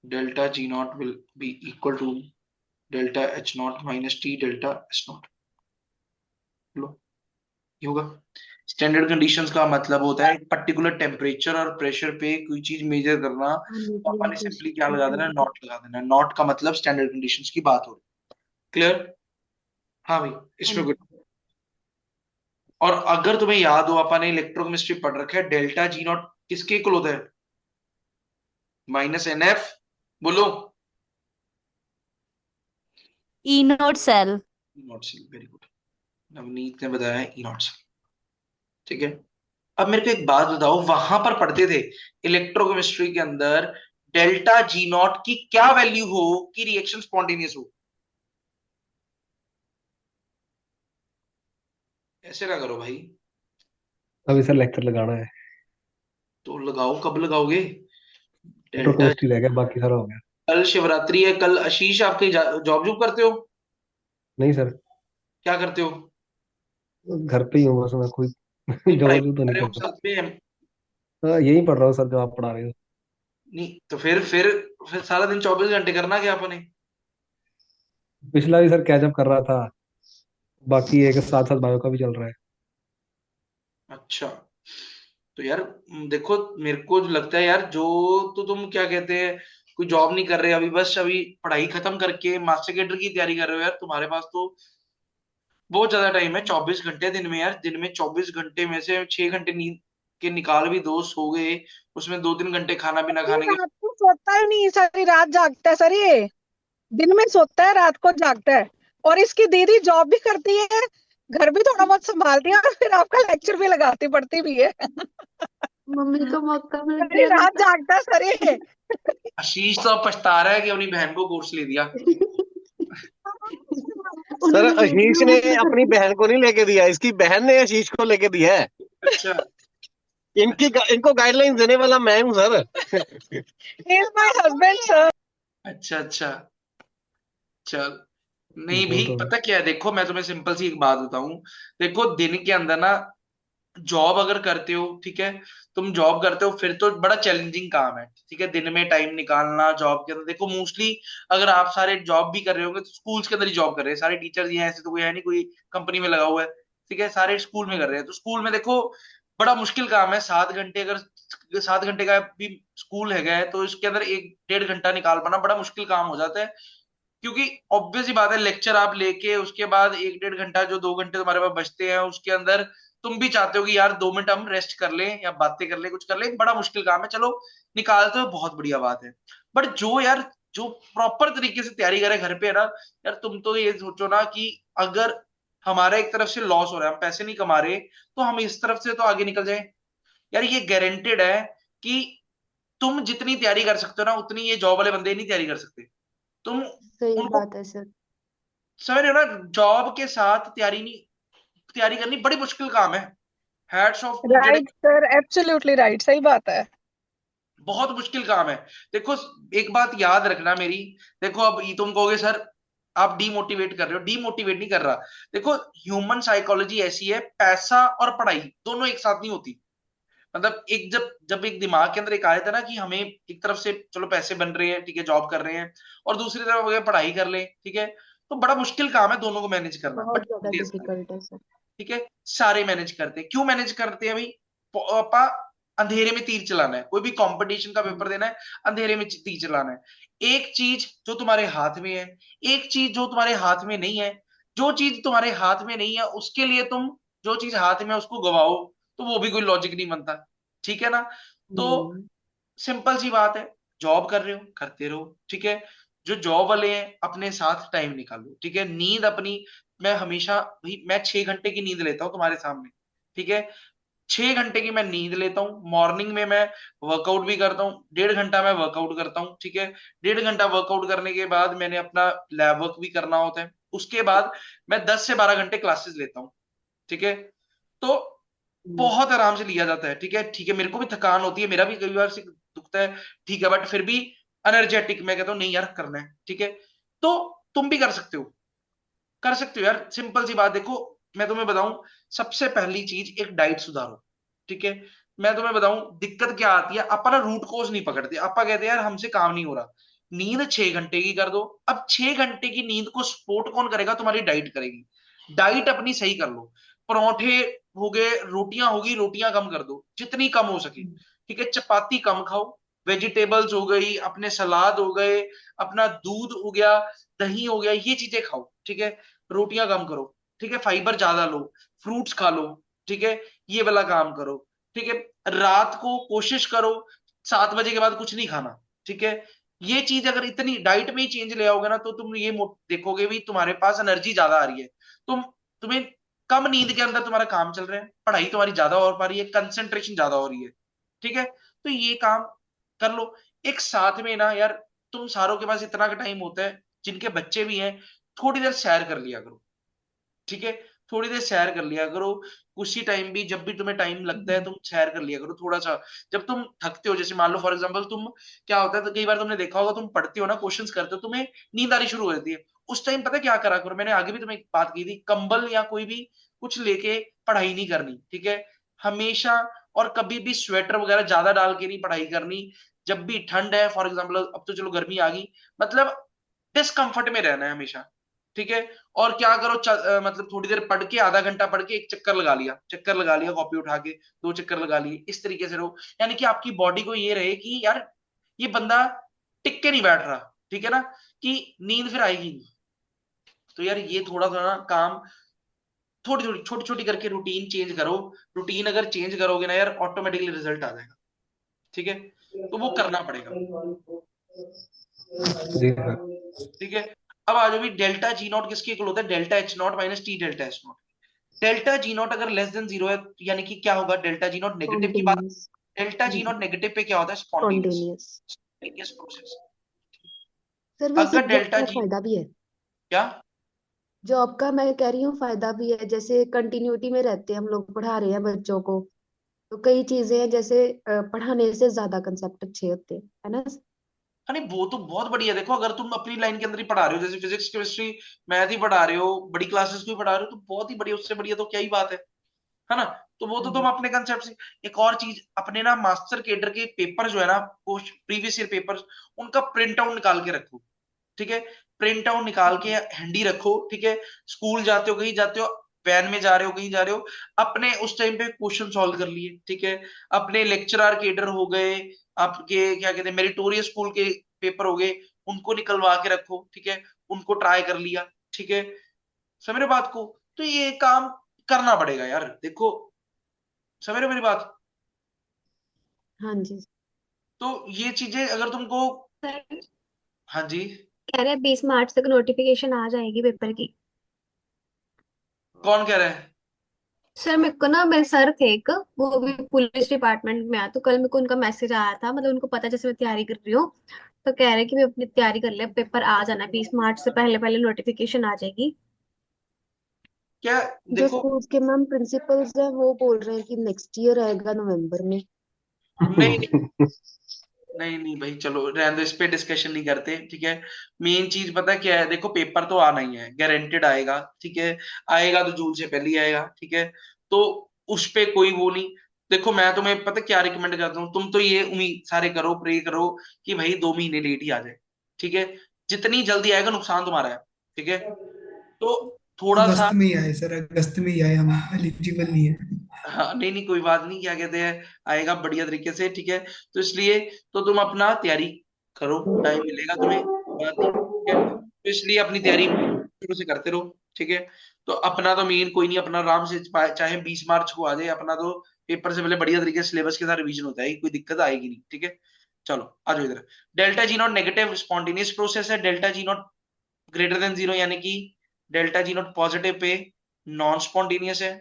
delta G nought will be equal to delta H nought minus T delta S nought. लो, ये होगा। स्टैंडर्ड कंडीशंस का मतलब होता है एक पर्टिकुलर टेम्परेचर और प्रेशर पे कोई चीज मेजर करना। तो अपन ने सिंपली क्या लगा देना, नॉट लगा देना। नॉट का मतलब स्टैंडर्ड कंडीशंस की बात हो रही। क्लियर। हाँ भाई, इसमें कुछ। और अगर तुम्हें याद हो अपन ने इलेक्ट्रोकेमिस्ट्री पढ़ रखा है, डेल्टा जी नॉट किसके इक्वल होता है, माइनस एन एफ। बोलो। E nought cell. E nought cell, very good. Navneet ने बताया है ई नॉट सेल। ठीक है। अब मेरे को एक बात बताओ, वहां पर पढ़ते थे इलेक्ट्रोकेमिस्ट्री के अंदर, डेल्टा जी नॉट की क्या वैल्यू हो कि रिएक्शन स्पॉन्टेनियस हो। ऐसे ना करो भाई। अभी सर लेक्चर लगाना है। तो लगाओ, कब लगाओगे, डेल्टा। इलेक्ट्रोकेमिस्ट्री रह गया, बाकी सारा हो गया। कल शिवरात्रि है, कल आशीष आप कहीं जॉब जॉब करते हो, नहीं सर, क्या करते हो। घर पे ही हूँ बस मैं, कोई नहीं जॉब पढ़ाई वॉब तो कर नहीं रहे हो करता। साथ में। हाँ, यही पढ़ रहा हूँ सर जो आप पढ़ा रहे हो। नहीं तो फिर सारा दिन 24 घंटे करना क्या आपने। पिछला भी सर कैचअप कर रहा था, बाकी एक साथ साथ बायो का भी चल रहा है। अच्छा। तो यार देखो, मेरे को जो लगता है यार, जो तो तुम क्या कहते हैं, कोई जॉब नहीं कर रहे अभी, बस अभी पढ़ाई खत्म करके मास्टर कैडर की तैयारी कर रहे हो यार, तुम्हारे पास तो बहुत ज्यादा टाइम है। 24 घंटे दिन में यार, दिन में 24 घंटे में से 6 घंटे नींद के निकाल भी दो, सो गए, उसमें 2-3 घंटे खाना पीना ये खाने के। रात को सोता ही नहीं, सारी रात जागता है सर ये। दिन में सोता है, रात को जागता है। और इसकी दीदी जॉब भी करती है, घर भी थोड़ा बहुत संभालती है, और फिर आपका लेक्चर भी लगाती पढ़ती भी है। मम्मी को मौका मिल सारी गया रात ना। जागता है सर ये। आशीष तो अब पछता रहा है कि अपनी बहन को कोर्स ले दिया। सर उन्होंने एक भी आशीष ने उम्र कर अपनी दी। बहन को नहीं लेके दिया, इसकी बहन ने आशीष को लेके दिया है। अच्छा। इनको गाइडलाइन देने वाला मैं हूँ sir. He is my husband sir. अच्छा अच्छा। चल। नहीं वो भी तो पता क्या है, देखो मैं तुम्हें सिंपल सी एक बात बताऊं। देखो दिन के अंदर ना, जॉब अगर करते हो, ठीक है, तुम जॉब करते हो फिर तो बड़ा चैलेंजिंग काम है, ठीक है, दिन में टाइम निकालना जॉब के अंदर। देखो मोस्टली अगर आप सारे जॉब भी कर रहे होंगे तो स्कूल्स के अंदर ही जॉब कर रहे हैं सारे टीचर्स, ये ऐसे तो कोई है नहीं कोई कंपनी में लगा हुआ है, ठीक है, सारे स्कूल में कर रहे हैं। तो स्कूल में देखो बड़ा मुश्किल काम है, 7 घंटे अगर 7 घंटे का भी स्कूल है तो इसके अंदर 1-1.5 घंटा निकाल पाना बड़ा मुश्किल काम हो जाता है। क्योंकि ऑब्वियस ही बात है, लेक्चर आप लेके उसके बाद 1-1.5 घंटा जो 2 घंटे तुम्हारे पास बचते हैं उसके अंदर तुम भी चाहते हो कि यार 2 मिनट हम रेस्ट कर लें या बातें कर लें, कुछ कर लें, बड़ा मुश्किल काम है। चलो निकालते हो बहुत बढ़िया बात है। बट जो यार जो प्रॉपर तरीके से तैयारी करे घर पे है ना, यार तुम तो ये सोचो ना कि अगर हमारा एक तरफ से लॉस हो रहा है, हम पैसे नहीं कमा रहे, तो हम इस तरफ से तो आगे निकल जाए। यार ये गारंटेड है कि तुम जितनी तैयारी कर सकते हो ना उतनी ये जॉब वाले बंदे नहीं तैयारी कर सकते। तुम सही उनको बात है सर। समझ रहे हो ना, जॉब के साथ तैयारी नहीं, तैयारी करनी बड़ी मुश्किल काम है। हैट्स ऑफ जेडे, राइट सर, एब्सोल्युटली राइट, सही बात है। बहुत मुश्किल काम है। देखो एक बात याद रखना मेरी, देखो अब ये तुम कहोगे सर आप डीमोटिवेट कर रहे हो, डीमोटिवेट नहीं कर रहा। देखो ह्यूमन साइकोलॉजी ऐसी है, पैसा और पढ़ाई दोनों एक साथ नहीं होती। मतलब एक जब जब एक दिमाग के अंदर एक आया था ना कि हमें एक तरफ से चलो पैसे बन रहे हैं, ठीक है, जॉब कर रहे हैं, और दूसरी तरफ अगर पढ़ाई कर ले, ठीक है, तो बड़ा मुश्किल काम है दोनों को मैनेज करना। बहुत बट ज्यादा डिफिकल्ट है सर। ठीक है, सारे मैनेज करते हैं। क्यों मैनेज करते हैं भाई? पापा अंधेरे में तीर चलाना है, कोई भी कंपटीशन का पेपर देना है, अंधेरे में तीर चलाना है। एक चीज जो तुम्हारे हाथ में है, एक चीज जो तुम्हारे हाथ में नहीं है। जो चीज तुम्हारे हाथ में नहीं है उसके लिए तुम जो चीज हाथ में है उसको गवाओ, तो वो भी कोई लॉजिक नहीं बनता, ठीक है ना। तो हम्म। सिंपल सी बात है, जॉब कर रहे हो करते रहो, ठीक है। जो जॉब वाले हैं अपने साथ टाइम निकालो, ठीक है, नींद अपनी, मैं हमेशा भाई मैं 6 घंटे की नींद लेता हूँ तुम्हारे सामने, ठीक है, 6 घंटे की मैं नींद लेता हूँ। मॉर्निंग में मैं वर्कआउट भी करता हूँ, 1.5 घंटा मैं वर्कआउट करता हूँ, ठीक है। 1.5 घंटा वर्कआउट करने के बाद मैंने अपना लैब वर्क भी करना होता है, उसके बाद मैं 10 से 12 घंटे क्लासेस लेता हूँ, ठीक है। तो हम्म। बहुत आराम से लिया जाता है, ठीक है, ठीक है, मेरे को भी थकान होती है, मेरा भी कई बार से दुखता है, ठीक है, बट फिर भी एनर्जेटिक मैं कहता हूँ नहीं यार करना है, ठीक है। तो तुम भी कर सकते हो, कर सकते हो यार, सिंपल सी बात देखो, मैं तुम्हें बताऊं, सबसे पहली चीज एक डाइट सुधारो, ठीक है। मैं तुम्हें बताऊं दिक्कत क्या आती है, अपन ना रूट कोज नहीं पकड़ते, अपन कहते हैं यार हमसे काम नहीं हो रहा। नींद 6 घंटे की कर दो, अब 6 घंटे की नींद को सपोर्ट कौन करेगा? तुम्हारी डाइट करेगी। डाइट अपनी सही कर लो, परोठे हो गए, रोटियां होगी, रोटियां कम कर दो जितनी कम हो सके, ठीक है, चपाती कम खाओ, वेजिटेबल्स हो गई, अपने सलाद हो गए, अपना दूध हो गया, दही हो गया, ये चीजें खाओ, ठीक है, रोटियां कम करो, ठीक है, फाइबर ज्यादा लो, फ्रूट्स खा लो, ठीक है, ये वाला काम करो, ठीक है। रात को कोशिश करो 7 बजे के बाद कुछ नहीं खाना, ठीक है। ये चीज अगर इतनी डाइट में ही चेंज ले आओगे ना तो तुम ये देखोगे भी तुम्हारे पास एनर्जी ज्यादा आ रही है। तुम्हें कम नींद के अंदर तुम्हारा काम चल रहा है, पढ़ाई तुम्हारी ज्यादा हो पा रही है, कंसंट्रेशन ज्यादा हो रही है, ठीक है। तो ये काम कर लो एक साथ में ना यार। तुम सारों के पास इतना का टाइम होता है, जिनके बच्चे भी हैं, थोड़ी देर सैर कर लिया करो, ठीक है, थोड़ी देर सैर कर लिया करो। उसी टाइम भी जब भी तुम्हें टाइम लगता है तुम सैर कर लिया करो थोड़ा सा। जब तुम थकते हो, जैसे मान लो फॉर एग्जांपल तुम, क्या होता है तो कई बार तुमने देखा होगा, तुम पढ़ते हो ना, क्वेश्चंस करते हो, तुम्हें नींद आनी शुरू हो जाती है, उस टाइम पता है क्या करा करो, मैंने आगे भी तुम्हें एक बात की थी, कंबल या कोई भी कुछ लेके पढ़ाई नहीं करनी, ठीक है, हमेशा। और कभी भी स्वेटर वगैरह ज्यादा डाल के नहीं पढ़ाई करनी। जब भी ठंड है, फॉर एग्जाम्पल अब तो चलो गर्मी आ गई, मतलब डिस्कंफर्ट में रहना है हमेशा, ठीक है। और क्या करो मतलब थोड़ी देर पढ़ के, आधा घंटा पढ़ के एक चक्कर लगा लिया, चक्कर लगा लिया, कॉपी उठा के 2 चक्कर लगा लिए, इस तरीके से रहो। यानी कि आपकी बॉडी को ये रहे कि यार ये बंदा टिक के नहीं बैठ रहा, ठीक है ना, कि नींद फिर आएगी नहीं। तो यार ये थोड़ा सा ना काम, थोड़ी थोड़ी छोटी छोटी करके रूटीन चेंज करो। रूटीन अगर चेंज करोगे ना यार, ऑटोमेटिकली रिजल्ट आ जाएगा, ठीक है। तो वो करना पड़ेगा, जी सर। ठीक है। अब आ जाओ भी, डेल्टा जी नॉट किसके इक्वल होता है? Delta H nought minus T delta H not. Delta G nought अगर लेस देन जीरो है, यानी कि क्या होगा? डेल्टा जी नॉट नेगेटिव की बात। Spontaneous. Delta G G, not negative पे क्या होता है? Spontaneous spontaneous. प्रोसेस। सर वैसे अगर जॉब डेल्टा का जी, फायदा भी है। क्या? जॉब का मैं कह रही हूँ फायदा भी है, जैसे कंटिन्यूटी में रहते हैं, हम लोग पढ़ा रहे हैं बच्चों को, तो कई चीजें हैं जैसे पढ़ाने से ज्यादा कंसेप्ट अच्छे होते हैं, है ना। अरे वो तो बहुत बढ़िया। देखो अगर तुम अपनी लाइन के अंदर ही पढ़ा रहे हो, जैसे फिजिक्स केमिस्ट्री मैथ ही पढ़ा रहे हो, बड़ी क्लासेस को ही पढ़ा रहे हो, तो बहुत ही बढ़िया। उससे बढ़िया तो क्या ही बात है ना? तो वो तो तुम हम्म। अपने कंसेप्ट से। एक और चीज, अपने ना मास्टर केडर के पेपर जो है ना, प्रीवियस ईयर पेपर्स, उनका प्रिंट आउट निकाल के रखो, ठीक है? प्रिंट आउट निकाल के हैंडी रखो, ठीक है? स्कूल जाते हो, कहीं जाते हो, वैन में जा रहे हो, कहीं जा रहे हो, अपने उस टाइम पे क्वेश्चन सॉल्व कर लिए, ठीक है? अपने लेक्चरर केडर हो गए, आपके क्या कहते हैं मेरिटोरियस स्कूल के पेपर हो गए, उनको निकलवा के रखो, ठीक है? उनको ट्राई कर लिया, ठीक है? समझ रहे हो बात को? तो ये काम करना पड़ेगा यार, देखो। समझ रहे हो मेरी बात? हाँ जी। तो ये चीजें अगर तुमको। सर हाँ जी। कह रहे हैं 20 मार्च तक नोटिफिकेशन आ जाएगी पेपर की। कौन कह रहा है? सर मेरे को ना, मेरे सर थे एक, वो भी पुलिस डिपार्टमेंट में है, तो कल मेरे को उनका मैसेज आया था, मतलब उनको पता जैसे मैं तैयारी कर रही हूँ, तो कह रहे कि मैं अपनी तैयारी कर ले, पेपर आ जाना 20 मार्च से पहले पहले नोटिफिकेशन आ जाएगी। क्या? जो देखो, स्कूल के मैम प्रिंसिपल्स हैं वो बोल रहे हैं कि नेक्स्ट ईयर आएगा नवंबर में। नहीं नहीं नहीं नहीं भाई, चलो रहने दो, इस पे डिस्कशन नहीं करते, ठीक है? मेन चीज पता क्या है? देखो पेपर तो आना ही है, गारंटेड आएगा, ठीक है? आएगा तो जून से पहले ही आएगा, ठीक है? तो उस पे कोई वो नहीं। देखो मैं तुम्हें पता क्या रिकमेंड करता हूँ, तुम तो ये उम्मीद सारे करो, प्रे करो कि भाई 2 महीने लेट ही आ जाए, ठीक है? जितनी जल्दी आएगा नुकसान तुम्हारा है, ठीक है? तो थोड़ा सा। अगस्त में ही आए सर, अगस्त में ही आए, हम एलिजिबल नहीं है। हाँ नहीं नहीं, कोई बात नहीं, क्या कहते हैं, आएगा बढ़िया तरीके से, ठीक है? तो इसलिए तो तुम अपना तैयारी करो, टाइम मिलेगा तुम्हें, कोई बात नहीं, ठीक है? तो इसलिए अपनी तैयारी शुरू से करते रहो, ठीक है? तो अपना तो मेन कोई नहीं, अपना आराम से चाहे 20 मार्च को आ जाए, अपना तो पेपर से पहले बढ़िया तरीके से सिलेबस के साथ रिवीजन होता है, कोई दिक्कत आएगी नहीं, ठीक है? चलो आ जाओ इधर। Delta G not negative spontaneous process है, delta G nought greater than zero यानी कि डेल्टा जी नॉट पॉजिटिव पे नॉन स्पॉन्टेनियस है,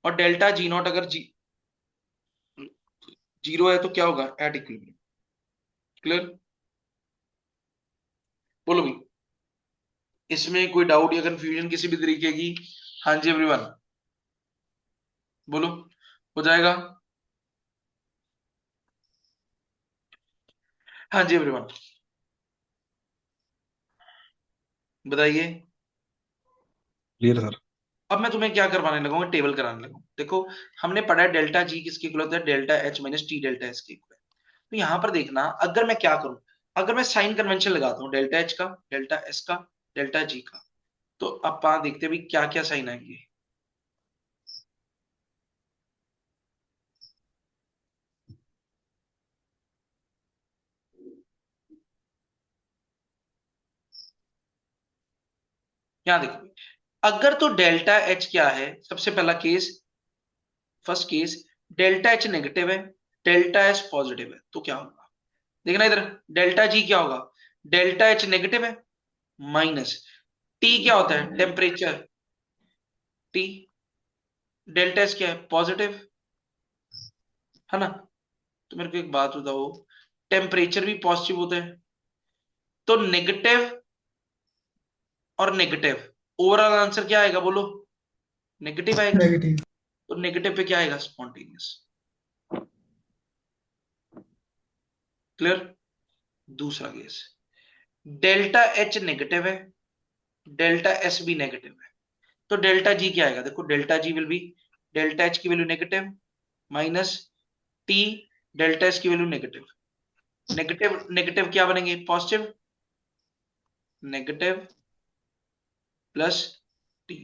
और डेल्टा जी नॉट अगर जीरो है तो क्या होगा? At equilibrium. क्लियर? बोलो भाई, इसमें कोई डाउट या कंफ्यूजन किसी भी तरीके की? हाँ जी एवरीवन, बोलो, हो जाएगा? हाँ जी एवरीवन, बताइए। Clear sir. अब मैं तुम्हें क्या करवाने लगूंगा? टेबल कराने लगूंगा। देखो हमने पढ़ा है डेल्टा जी किसके इक्वल होता है? Delta H minus T delta S के इक्वल। तो यहां पर देखना, अगर मैं क्या करूं, अगर मैं साइन कन्वेंशन लगाता हूं डेल्टा एच का, डेल्टा एस का, डेल्टा जी का, तो अब देखते हैं भी क्या क्या साइन आएंगे। यहाँ देखो, अगर तो डेल्टा एच क्या है, सबसे पहला case, first case, delta H negative है, डेल्टा एच पॉजिटिव है, तो क्या होगा? देखना इधर, डेल्टा जी क्या होगा? डेल्टा एच नेगेटिव है, माइनस टी क्या होता है? Temperature, T. डेल्टा एच क्या है? पॉजिटिव, है ना? तो मेरे को एक बात बताओ, टेम्परेचर भी पॉजिटिव होता है, तो नेगेटिव और नेगेटिव, ओवरऑल आंसर क्या आएगा बोलो? नेगेटिव आएगा। नेगेटिव। तो नेगेटिव पे क्या आएगा? स्पॉन्टेनियस। क्लियर? दूसरा केस, डेल्टा एच नेगेटिव है, डेल्टा एस भी नेगेटिव है, तो डेल्टा जी क्या आएगा? देखो delta G will be delta H की value negative minus T delta S की वैल्यू नेगेटिव, नेगेटिव नेगेटिव क्या बनेंगे? Positive, negative plus T.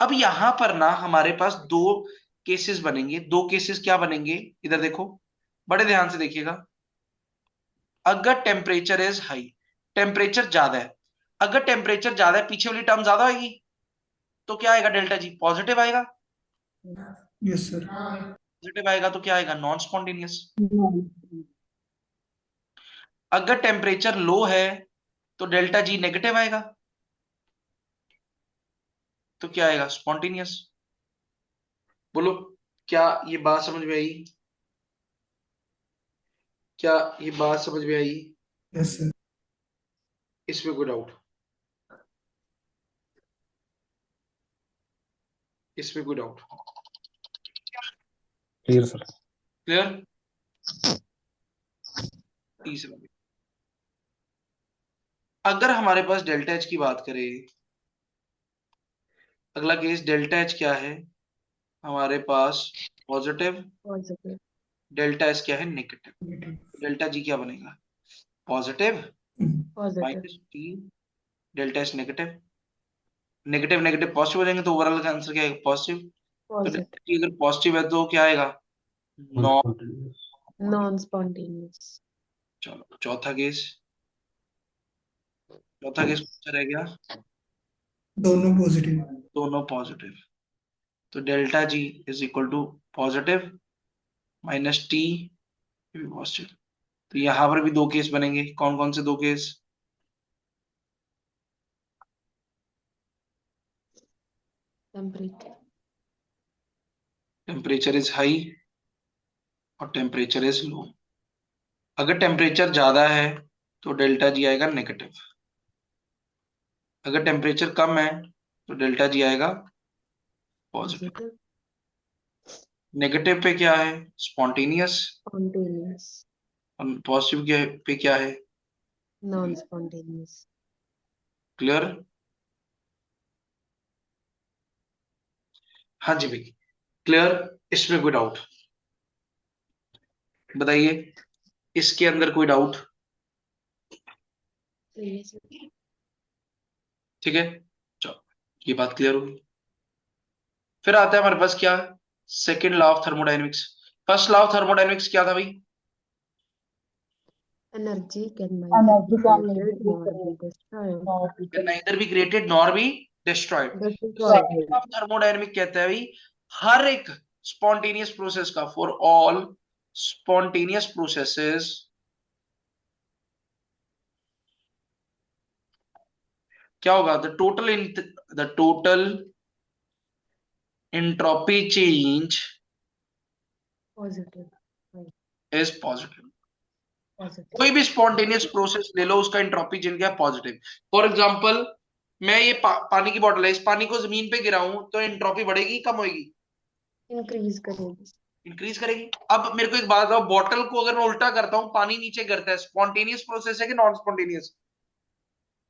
अब यहां पर ना हमारे पास दो केसेस बनेंगे। दो केसेस क्या बनेंगे? इधर देखो, बड़े ध्यान से देखिएगा। अगर टेम्परेचर इज हाई, टेम्परेचर ज्यादा है, अगर टेम्परेचर ज्यादा है, पीछे वाली टर्म ज्यादा होगी, तो क्या आएगा? डेल्टा जी पॉजिटिव आएगा। Yes sir. पॉजिटिव आएगा तो क्या आएगा? Non spontaneous. अगर टेम्परेचर लो है तो डेल्टा जी नेगेटिव आएगा, तो क्या आएगा? स्पॉन्टेनियस। बोलो, क्या ये बात समझ में आई? क्या ये बात समझ में आई? Yes sir. इसमें कोई डाउट? इसमें कोई डाउट? Clear sir. क्लियर? तीसरा, अगर हमारे पास डेल्टा एच की बात करें, अगला केस डेल्टा एच क्या है हमारे पास? पॉजिटिव। पॉजिटिव। डेल्टा एस क्या है? नेगेटिव। डेल्टा जी क्या बनेगा? Positive positive. Minus T, delta S negative. Negative negative positive हो जाएंगे तो ओवरऑल का आंसर क्या आएगा? पॉजिटिव। तो पॉजिटिव। डेल्टा जी अगर पॉजिटिव है तो क्या आएगा? नॉन। स्पॉन्टेनियस। Non spontaneous. चलो चौथा केस, चौथा केस कौन सा रह गया? दोनों पॉजिटिव। दोनों पॉजिटिव। तो delta G is equal to positive minus T positive. तो यहां पर भी दो केस बनेंगे। कौन कौन से दो case? Temperature. Temperature is high और टेम्परेचर इज लो। अगर टेम्परेचर ज्यादा है तो डेल्टा जी आएगा नेगेटिव। अगर टेम्परेचर कम है तो डेल्टा जी आएगा पॉजिटिव। पॉजिटिव। नेगेटिव पे क्या है? स्पॉन्टेनियस। स्पॉन्टेनियस। और पॉजिटिव के पे क्या है? Non spontaneous. क्लियर? हाँ जी भाई, क्लियर। इसमें कोई डाउट बताइए? इसके अंदर कोई डाउट? ठीक है, चलो ये बात क्लियर होगी। फिर आता है हमारे पास क्या? Second law of thermodynamics. First law of thermodynamics क्या था भाई? Energy can neither be created nor be destroyed. Neither be created nor be destroyed. Destroyed. Second law of thermodynamic कहता है भाई, हर एक स्पॉन्टेनियस प्रोसेस का, फॉर ऑल स्पॉन्टेनियस प्रोसेसेस क्या होगा? The total entropy change Positive. Is positive. Positive. कोई भी spontaneous process ले लो, उसका एंट्रोपी चेंज क्या है? पॉजिटिव। फॉर एग्जाम्पल, मैं ये पानी की बोतल है, इस पानी को जमीन पे गिराऊं तो एंट्रोपी बढ़ेगी कम होगी? Increase करेगी। इंक्रीज करेगी। अब मेरे को एक बात बताओ, बॉटल को अगर मैं उल्टा करता हूं, पानी नीचे गिरता है, स्पॉन्टेनियस प्रोसेस है कि नॉन स्पॉन्टेनियस?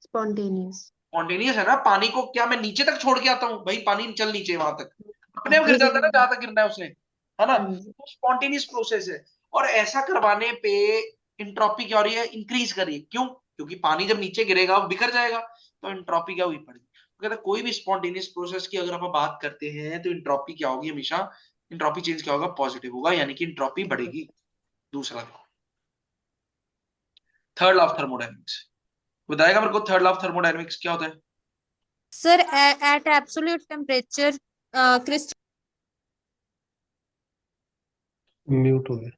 Spontaneous. स्पॉन्टेनियस है ना। पानी को क्या मैं नीचे तक छोड़ के आता हूँ? भाई पानी चल नीचे वहां तक, अपने आप गिर जाता है ना जहां तक गिरना है उसने, है ना? हाँ जी। तो स्पॉन्टेनियस प्रोसेस है। और ऐसा करवाने पे इंट्रोपी क्या हो रही है? इंक्रीज कर रही है। क्यों? क्योंकि पानी जब नीचे गिरेगा वो बिखर जाएगा, तो इंट्रोपी क्या हुई? पड़ेगी। तो कहते हैं कोई भी स्पॉन्टेनियस प्रोसेस की अगर हम बात करते हैं तो इंट्रोपी क्या होगी? हमेशा इंट्रोपी चेंज क्या होगा? पॉजिटिव होगा, यानी कि इंट्रोपी बढ़ेगी। दूसरा, थर्ड लॉ ऑफ थर्मोडायनेमिक्स बताएगा मेरे को। थर्ड लॉ ऑफ थर्मोडायनेमिक्स क्या होता है? Sir, at absolute temperature, crystal mute हो गया।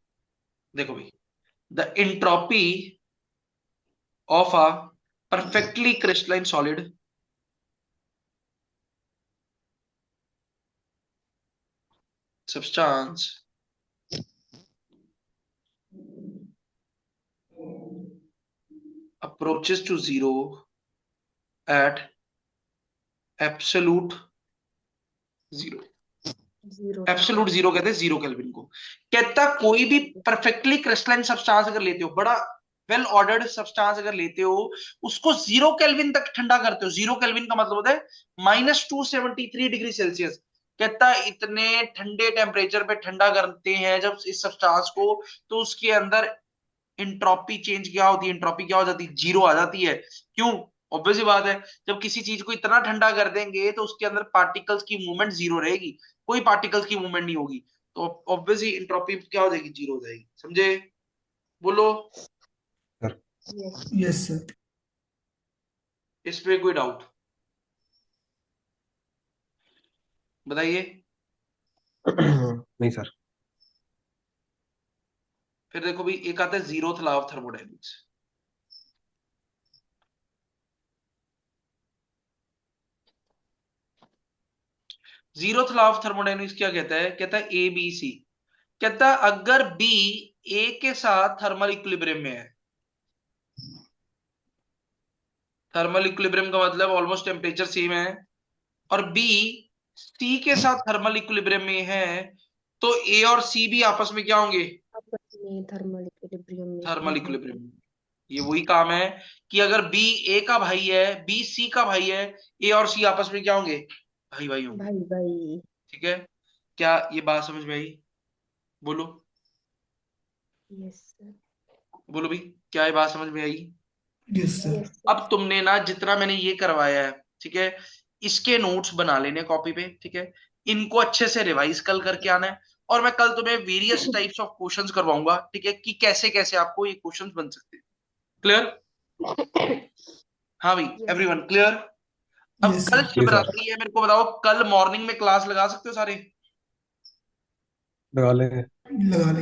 देखो भाई, the entropy of a perfectly crystalline solid substance approaches to zero at absolute zero। Zero. Absolute zero कहते हैं जीरो केल्विन को। कहता कोई भी परफेक्टली क्रिस्टलाइन सब्सटेंस अगर लेते हो, बड़ा वेल ऑर्डर्ड सब्सटेंस अगर लेते हो, उसको जीरो केल्विन तक ठंडा करते हो। जीरो केल्विन का मतलब होता है -273 डिग्री सेल्सियस। कहता इतने ठंडे टेम्परेचर पे ठंडा करते हैं जब इस सब्सटेंस को, तो उसके अंदर इंट्रोपी चेंज क्या होती है? इंट्रोपी क्या हो जाती है? जीरो आ जाती है। क्यों? ऑब्वियस सी बात है, जब किसी चीज को इतना ठंडा कर देंगे तो उसके अंदर पार्टिकल्स की मूवमेंट जीरो रहेगी, कोई पार्टिकल्स की मूवमेंट नहीं होगी। तो ऑब्वियसली इंट्रोपी क्या हो जाएगी? जीरो हो जाएगी। समझे? बोलो, सर Yes. Yes sir. इस पे कोई डाउट बताइए? नहीं सर। फिर देखो भाई, एक आता है zeroth law of thermodynamics. Zeroth law of thermodynamics क्या कहता है? कहता है ए बी सी। कहता है अगर बी ए के साथ थर्मल इक्विलिब्रियम में है, थर्मल इक्विलिब्रियम का मतलब ऑलमोस्ट टेम्परेचर सेम है, और बी सी के साथ थर्मल इक्विलिब्रियम में है, तो ए और सी भी आपस में क्या होंगे? आपस में थर्मल इक्विलिब्रियम में थर्मल ही इक्विलिब्रियम। होंगे। ये वही काम है कि अगर बी ए का भाई है, बी सी का भाई है, ए और सी आपस में क्या होंगे? भाई भाई होंगे। भाई भाई। ठीक है, क्या ये बात समझ में आई? बोलो, यस सर। बोलो भी, क्या ये बात समझ में आई? Yes sir. यस अब तुमने ना जितना मैंने ये करवाया है, ठीक है, इसके नोट्स बना लेने कॉपी पे, ठीक है, इनको अच्छे से रिवाइज कल करके आना है, और मैं कल तुम्हें वेरियस टाइप्स ऑफ क्वेश्चंस करवाऊंगा, ठीक है, कि कैसे कैसे आपको ये क्वेश्चंस बन सकते हैं। क्लियर? हाँ भाई, यस। Everyone clear? अब यस कल सर। जी सर, शिवरात्रि है, मेरे को बताओ कल मॉर्निंग में क्लास लगा सकते हो सारे? लगा लेंगे। लगा ले।